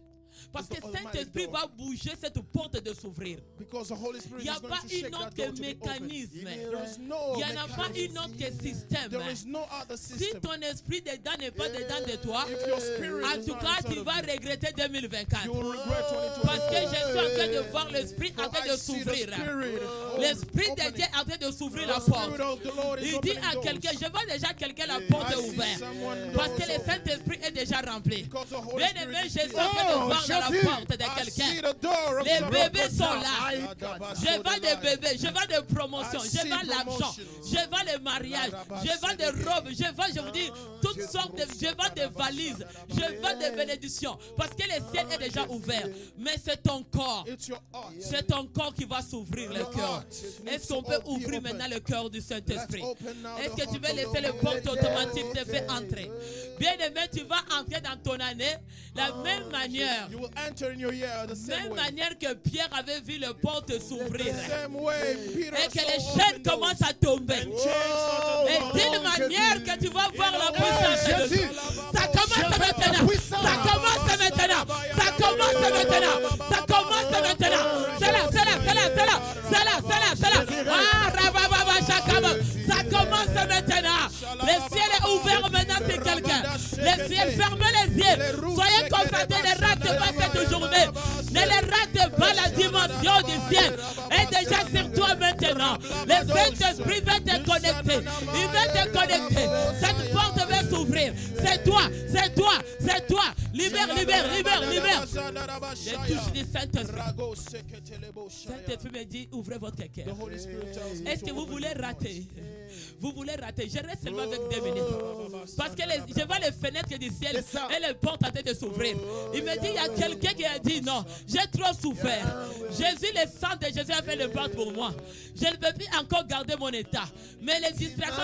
Parce que is the automatic Saint-Esprit door. va bouger cette porte de s'ouvrir. Because the Holy Spirit Il n'y a is going pas to shake une that autre door to be open. mécanisme. There is no Il n'y en a pas mechanism. une autre système. There is no other Si system. ton esprit dedans n'est pas dedans de toi, If your spirit en is tout not cas, inside tu of vas you, regretter 2024. you will regret 2024. Parce que je suis en train de voir l'esprit en For train I de see the s'ouvrir. Spirit L'esprit de opening. Dieu est en train de s'ouvrir la The porte. Spirit of the Lord is Il dit opening à doors. quelqu'un, je vois déjà quelqu'un, la porte I est see ouverte. someone Parce doors que le open. Saint-Esprit est déjà rempli. Because the Holy Bien Spirit aimé, is je suis here. en train de Oh, voir dans la Jésus. porte de I see quelqu'un. the door of Les some bébés open. sont là. Je vends des bébés, je vends des promotions, I je see vends l'argent, promotions. je vends les mariages, je vends des robes, je vous dis, toutes sortes de, je vends des valises, je vends des bénédictions. Parce que le ciel est déjà ouvert. Mais c'est ton corps. It's your heart. C'est ton corps qui va s'ouvrir le cœur. Est-ce qu'on peut ouvrir maintenant le cœur du Saint-Esprit? Est-ce que tu veux laisser les portes automatiques te faire entrer? Bien aimé, tu vas entrer dans ton année la même manière. You will enter in your year the same Même way. manière que Pierre avait vu les portes s'ouvrir. The same way Peter Et que saw les open chaînes doors. commencent à tomber. And chains started Et to d'une fall. manière que tu vas voir la puissance de Dieu. Ça commence maintenant. Ça commence maintenant. Ça commence maintenant. Ça commence maintenant. C'est là, c'est là, c'est là, c'est là. C'est là, c'est là, c'est là. Ah, rabababa, chakaba. Ça commence maintenant. Le ciel est ouvert maintenant sur quelqu'un. Le ciel, fermez les yeux. Soyez concentrés, ne ratez pas cette journée. Ne les ratez pas, la dimension du ciel est déjà sur toi maintenant. Le Saint-Esprit va te connecter. Il va te connecter. Cette porte va s'ouvrir. C'est toi, c'est toi, c'est toi. Libère, libère, libère, libère. Je touche du Saint-Esprit. Saint-Esprit me dit, ouvrez votre The cœur. Holy Spirit tells me Est-ce que to vous open voulez your heart. rater? Vous voulez rater? Je reste seulement avec 2 minutes. Parce que je vois les fenêtres du ciel et les portes en train de s'ouvrir. Il me dit, il y a quelqu'un qui a dit non, j'ai trop souffert. Jésus, le sang de Jésus a fait le pas pour moi. Je ne peux plus encore garder mon état. Mais les distractions,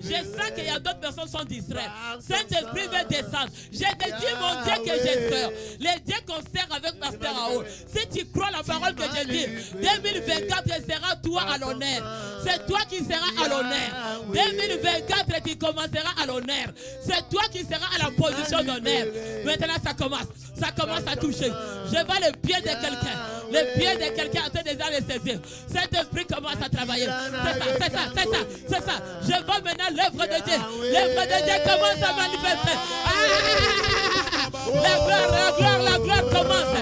je sens qu'il y a d'autres personnes qui sont distraites. Saint-Esprit va descendre. J'ai dit, mon Dieu, que j'ai peur. Les dieux qu'on sert avec Pasteur Ao. Si tu crois la parole que j'ai dit, 2024 sera toi à l'honneur. C'est toi qui seras à l'honneur. 2024, tu commenceras à l'honneur. C'est toi qui seras à la position d'honneur. Maintenant, ça commence. Ça commence à toucher. Je vois le pied de quelqu'un. Le pied de quelqu'un en train déjà de saisir. Cet esprit commence à travailler. C'est ça, c'est ça, c'est ça, c'est ça. Je vois maintenant l'œuvre de Dieu. L'œuvre de Dieu commence à manifester. La gloire commence.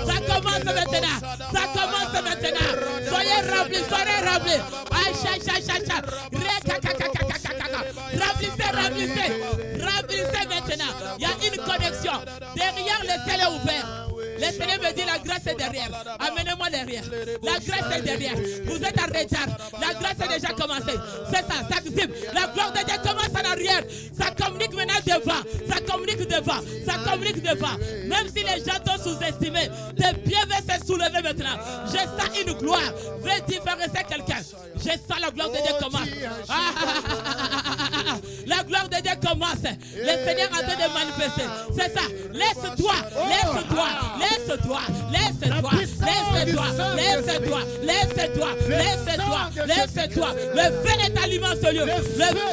Ça commence maintenant. Ça commence maintenant. Soyez remplis, soyez remplis. Remplissez maintenant. Il y a une connexion. Derrière, le ciel est ouvert. Le Seigneur me dit la grâce est derrière. Amenez-moi derrière. La grâce est derrière. Vous êtes en retard. La grâce est déjà commencée. C'est ça, ça anticipe. La gloire de Dieu commence en arrière. Ça commence communique maintenant devant. Ça communique devant. Ça communique devant. Même si les gens t'ont sous-estimé, tes pieds vont se soulever maintenant. Je sens une gloire. Veux différencier quelqu'un. Je sens la gloire de Dieu commence. La gloire de Dieu commence. Le Seigneur a en train de manifester. C'est ça. Laisse-toi. Laisse-toi. Laisse-toi. Laisse-toi. Laisse-toi. Laisse-toi. Laisse-toi. Laisse-toi. Laisse-toi. Le feu est allumé en ce lieu. Le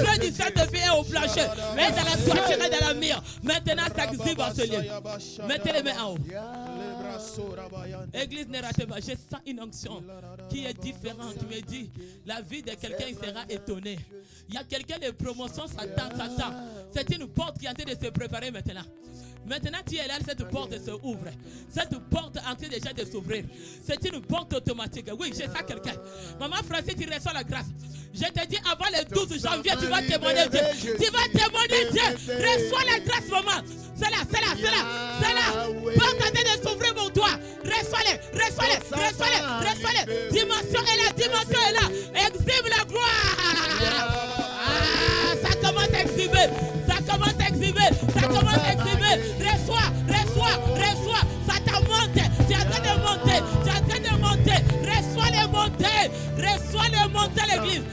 feu du Saint-Esprit est au plancher. Mais dans la toiture et dans la mire. Maintenant, ça exhibe en ce lieu. Mettez les mains en haut. Église, ne ratez pas. Je sens une onction qui est différente. Qui me dit, la vie de quelqu'un sera étonné. Il y a quelqu'un de promotion, ça tend. C'est une porte qui est en train de se préparer maintenant. Maintenant, tu es là, cette porte se ouvre. Cette porte est en train déjà de s'ouvrir. C'est une porte automatique. Oui, je sens quelqu'un. Maman Francis, tu reçois la grâce. Je te dis, avant le 12 janvier, tu vas témoigner Dieu. Tu vas témoigner Dieu. Reçois la grâce, maman. C'est là. Porte en train de s'ouvrir pour toi. Reçois-les. Dimension est là. Exhibe la gloire. Ça commence à exhiber. Reçois. Ça t'a monté. Tu es en train de monter. Reçois les montées, l'église.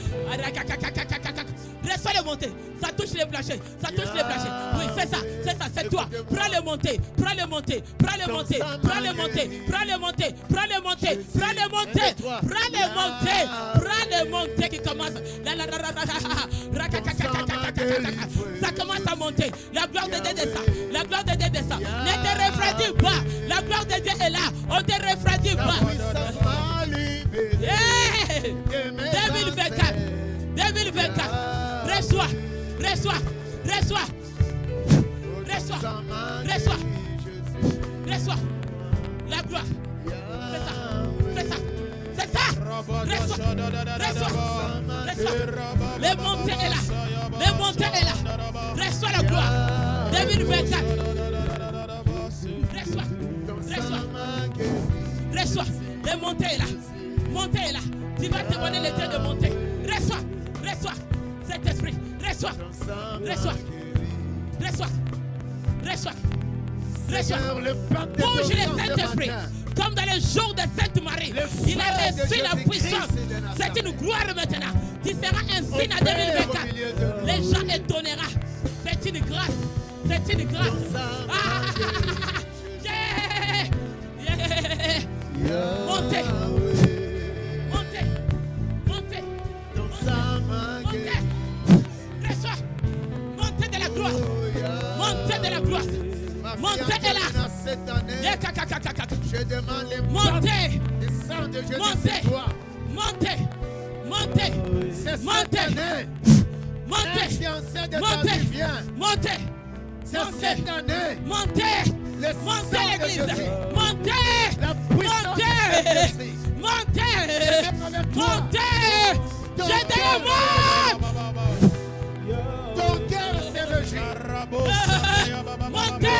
Reçois les montées. Ça touche les planchers. Oui, c'est ça, c'est toi. Prends les montées. Qui commencent. Ça commence à monter. La gloire de Dieu descend. Ne te refroidis pas. La gloire de Dieu est là. On ne te refroidit pas. 2024. Reçois. La gloire. C'est ça. Reçois. Les montées est là. Reçois la gloire. 2024. Reçois. Les montées est là. Tu vas te donner le temps de monter. Reçois. Cet esprit. Reçois. Bouge le Saint-Esprit. Comme dans les jours de Sainte Marie. Il a reçu la puissance. C'est une gloire maintenant. Tu seras un signe en 2024. Les gens étonneront. C'est une grâce. Montez. Reçois. Montez de la gloire. Montez de là. Je demande les Montez. cette année. Montez. Montez l'église. Montez. J'ai des mots. Ton cœur s'est levé. Montez.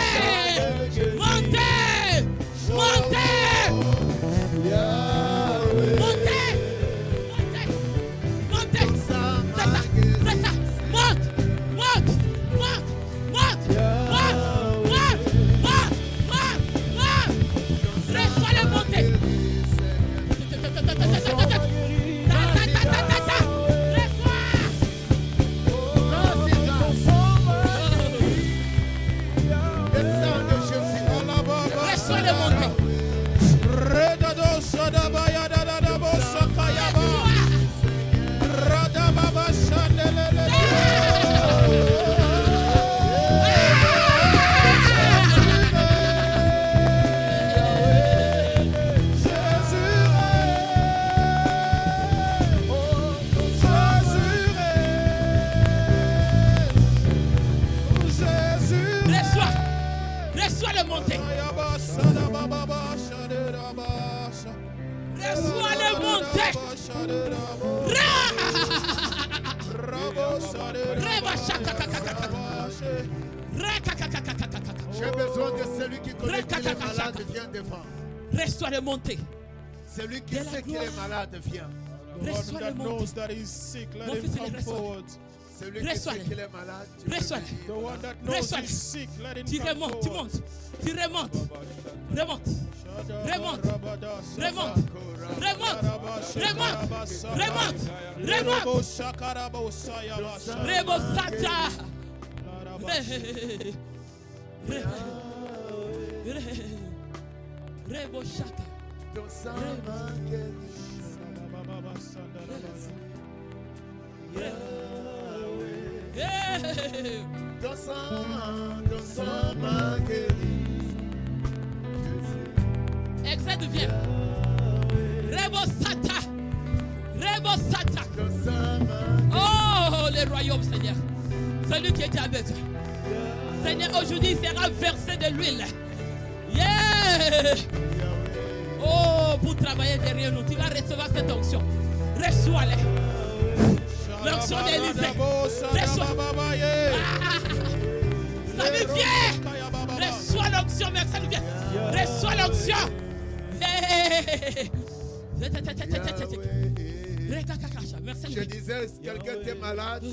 J'ai besoin de celui qui connaît que les malades vient devant. Reçois le monter. Celui qui sait que les malades vient. The one that knows that he's sick, let him come forward. Celui qui Reçois-le. sait qu'il est malade, tu peux Reçois-le. venir. The one that knows Reçois-le. he's sick, let him Tu come remontes, tu forward. montes. Tu remontes. Remonte. Remonte. Remonte. Remonte. Remonte. Remonte. Rebo Sata. Rebo Shaka. Ton sang m'a guéri. Ton sang m'a guéri. Exode vient. Rebo Sata. Rebo Sata. Ton sang m'a Oh, le royaume, Seigneur. Celui qui est diabète. Seigneur, aujourd'hui, il sera versé de l'huile. Yeah! Oh, pour travailler derrière nous, tu vas recevoir cette onction. Reçois-les. L'onction d'Élysée. Reçois. Ça me vient. Reçois l'onction, merci, ça nous vient. Reçois l'onction. Hey. Merci. Je disais, si quelqu'un est malade,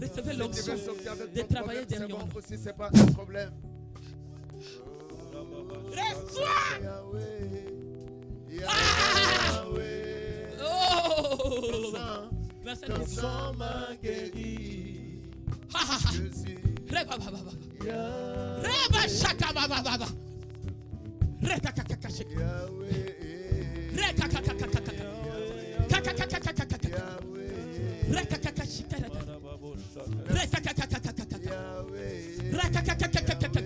Recevez si tu l'onction veux sortir avec de ton travailler problème, c'est derrière bon nous. aussi, c'est pas un problème. Reçois. Yahweh, Ah! Yahweh, Oh. Merci. ton sang m'a guéri. Ha, ha, ha. Jésus, Reba, ba, ba, ba. Yahweh, Reba, shaka, ba, ba, ba, ba. Reka, ka, ka, ka, shaka. Yahweh, Reka, ka, ka, ka, ka, ka. Ka, ka, ka, ka, ka, ka, ka. Yahweh, Reka, ka, ka, shika, ra, ra. Reka, ka, ka, ka, ka, ka, ka. Yahweh, Reka, ka, ka, ka, ka, ka, ka.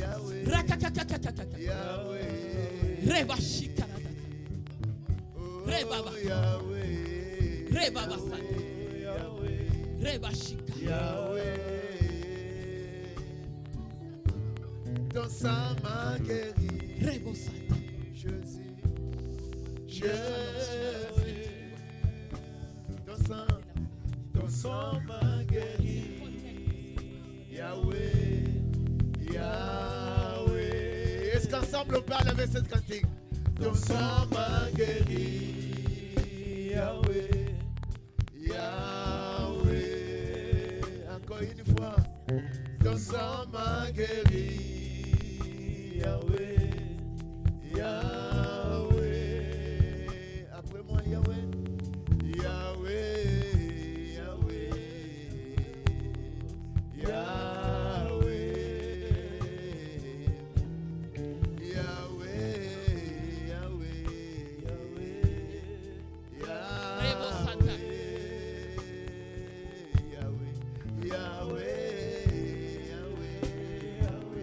Yahweh, Reka, ka, ka, ka, ka, ka. Yahweh, Reba, shika, ra, ra. Reba, ba. Yahweh, Reba, ba, sa. Reba, shika. Yahweh, ton sang m'a guéri. Rebo, sa. Jésus, Jésus, ton sang m'a guéri. Yahweh, Yahweh. Est-ce qu'ensemble on peut lever cette cantique? Ton sang m'a guéri. Yahweh, Yahweh. Encore une fois. Ton sang m'a guéri. Yahweh, Yahweh. Après moi, Yahweh. Yahweh, Yahweh. Yahweh. Yahweh, Yahweh. Yahweh. Rebo, Santa. Yahweh, Yahweh, Yahweh,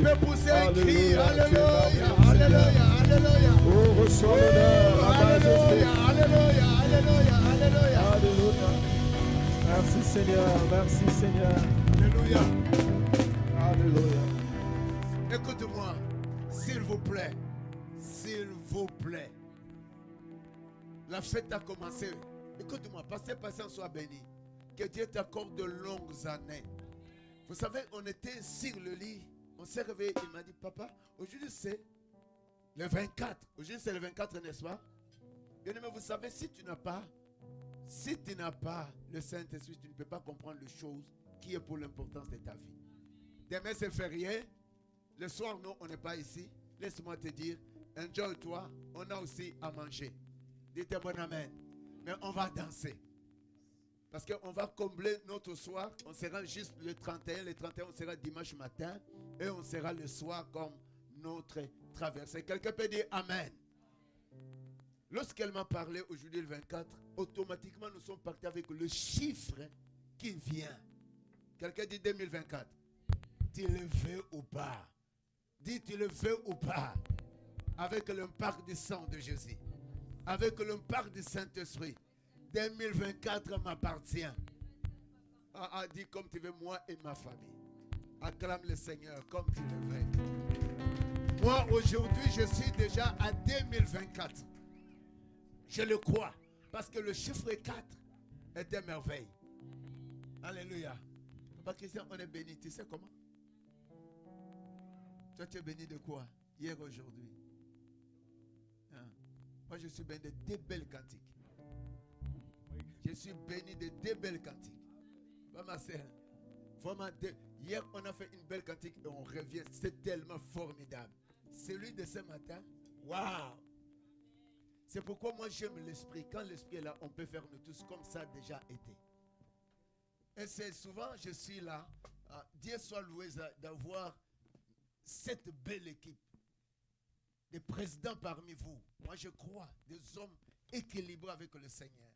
peux pousser un cri. Alléluia, Alléluia, alléluia, alléluia. Oh, reçois l'honneur, la majesté. Alléluia, alléluia, alléluia, alléluia. Alléluia. Merci Seigneur, merci Seigneur. Alléluia. Alléluia. Écoute-moi, s'il vous plaît, s'il vous plaît. La fête a commencé. Écoute-moi, pasteur patient, sois béni. Que Dieu t'accorde de longues années. Vous savez, on était sur le lit. On s'est réveillé. Il m'a dit, papa, aujourd'hui c'est le 24. Aujourd'hui c'est le 24, n'est-ce pas? Bien aimé, vous savez, si tu n'as pas le Saint-Esprit, tu ne peux pas comprendre les choses qui est pour l'importance de ta vie. Demain c'est férié. Le soir, non, on n'est pas ici. Laisse-moi te dire, enjoy-toi. On a aussi à manger. Dites bon amen. Mais on va danser. Parce qu'on va combler notre soir. On sera juste le 31. Le 31, on sera dimanche matin. Et on sera le soir comme notre traversée. Quelqu'un peut dire amen. Lorsqu'elle m'a parlé aujourd'hui le 24, automatiquement nous sommes partis avec le chiffre qui vient. Quelqu'un dit 2024. Tu le veux ou pas? Dis tu le veux ou pas? Avec l'impact du sang de Jésus. Avec l'impact du Saint-Esprit. 2024 m'appartient. Dis comme tu veux, moi et ma famille. Acclame le Seigneur comme tu le veux. Moi aujourd'hui je suis déjà à 2024. Je le crois. Parce que le chiffre 4 est une merveille. Alléluia. Papa Christian, on est béni. Tu sais comment? Toi tu es béni de quoi? Hier, aujourd'hui. Hein? Moi je suis béni de deux belles cantiques. Je suis béni de deux belles cantiques. Vraiment, hier, on a fait une belle cantique et on revient. C'est tellement formidable. Celui de ce matin, waouh! C'est pourquoi moi j'aime l'esprit. Quand l'esprit est là, on peut faire nous tous comme ça a déjà été. Et c'est souvent, je suis là. Dieu soit loué d'avoir cette belle équipe. Des présidents parmi vous. Moi je crois, des hommes équilibrés avec le Seigneur.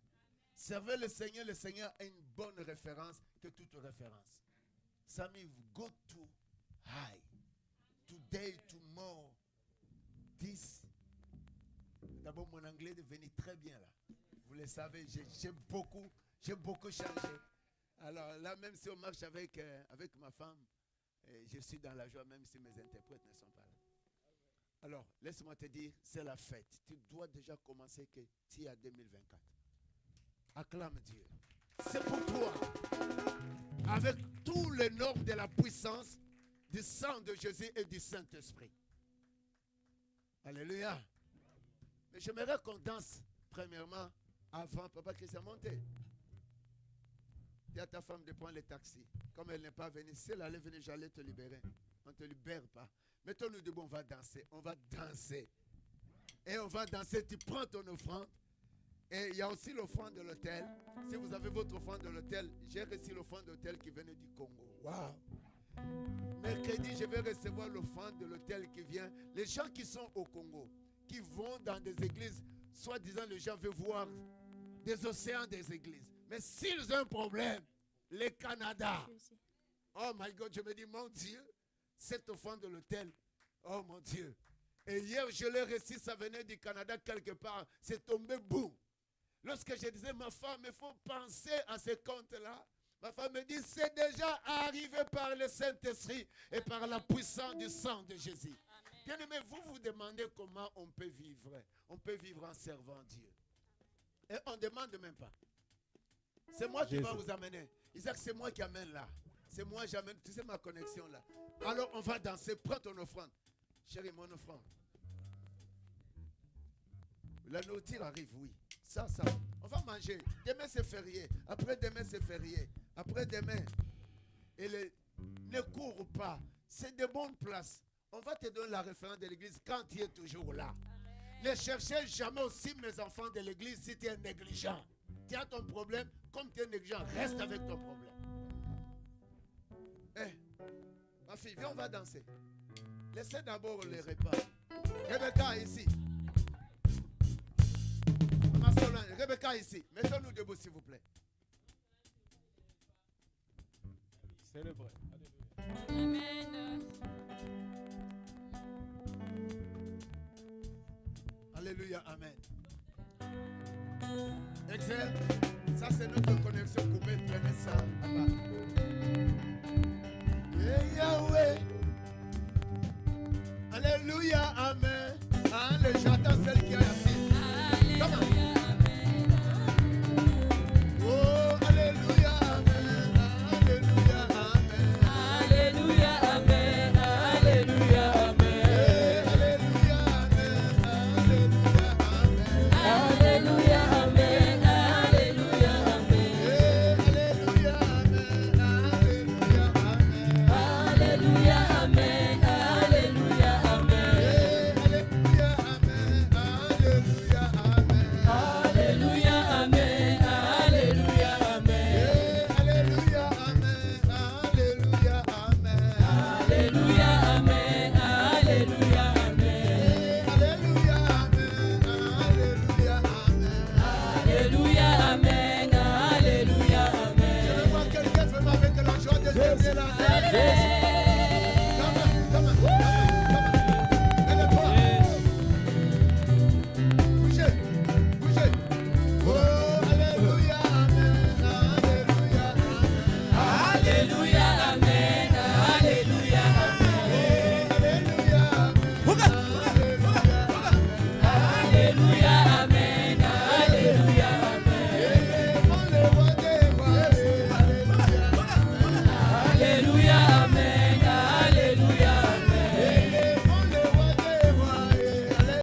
Servez le Seigneur a une bonne référence que toute référence. Sami, go to high. Today, tomorrow, this. D'abord, mon anglais est devenu très bien là. Vous le savez, j'ai beaucoup changé. Alors là, même si on marche avec ma femme, je suis dans la joie, même si mes interprètes ne sont pas là. Alors, laisse-moi te dire, c'est la fête. Tu dois déjà commencer que tu es à 2024. Acclame Dieu. C'est pour toi. Avec tous les normes de la puissance du sang de Jésus et du Saint-Esprit. Alléluia. Mais j'aimerais qu'on danse premièrement avant Papa Christian monter. Dis à ta femme de prendre le taxi. Comme elle n'est pas venue, si elle allait venir, j'allais te libérer. On ne te libère pas. Mettons-nous debout, on va danser. On va danser. Et on va danser. Tu prends ton offrande. Et il y a aussi l'offrande de l'hôtel. Si vous avez votre offrande de l'hôtel, j'ai reçu l'offrande de l'hôtel qui venait du Congo. Waouh! Mercredi, je vais recevoir l'offrande de l'hôtel qui vient. Les gens qui sont au Congo, qui vont dans des églises, soi-disant les gens veulent voir des océans des églises. Mais s'ils ont un problème, le Canada. Oh my God, je me dis, mon Dieu, cette offrande de l'hôtel, oh mon Dieu. Et hier, je l'ai reçu, ça venait du Canada quelque part. C'est tombé, boum. Lorsque je disais, ma femme, il faut penser à ce compte-là. Ma femme me dit, c'est déjà arrivé par le Saint-Esprit et par la puissance du sang de Jésus. Bien aimé, vous vous demandez comment on peut vivre. On peut vivre en servant Dieu. Et on ne demande même pas. C'est moi qui va vous amener. Isaac, c'est moi qui amène là. C'est moi, j'amène. Tu sais ma connexion là. Alors on va danser. Prends ton offrande. Chérie, mon offrande. La nourriture arrive, oui. Ça. On va manger. Demain c'est férié. Après-demain c'est férié. Après-demain. Et ne cours pas. C'est de bonnes places. On va te donner la référence de l'église quand tu es toujours là. Ne cherchez jamais aussi mes enfants de l'église si tu es négligent. Tu as ton problème, comme tu es négligent, reste avec ton problème. Ma fille, viens, on va danser. Laissez d'abord les repas. Rebecca ici. Maman Solange, Rebecca ici. Mettons-nous debout s'il vous plaît. Célébrez. Amen. Alléluia, amen. Excellent. Ça, c'est notre connexion. Prenez ça.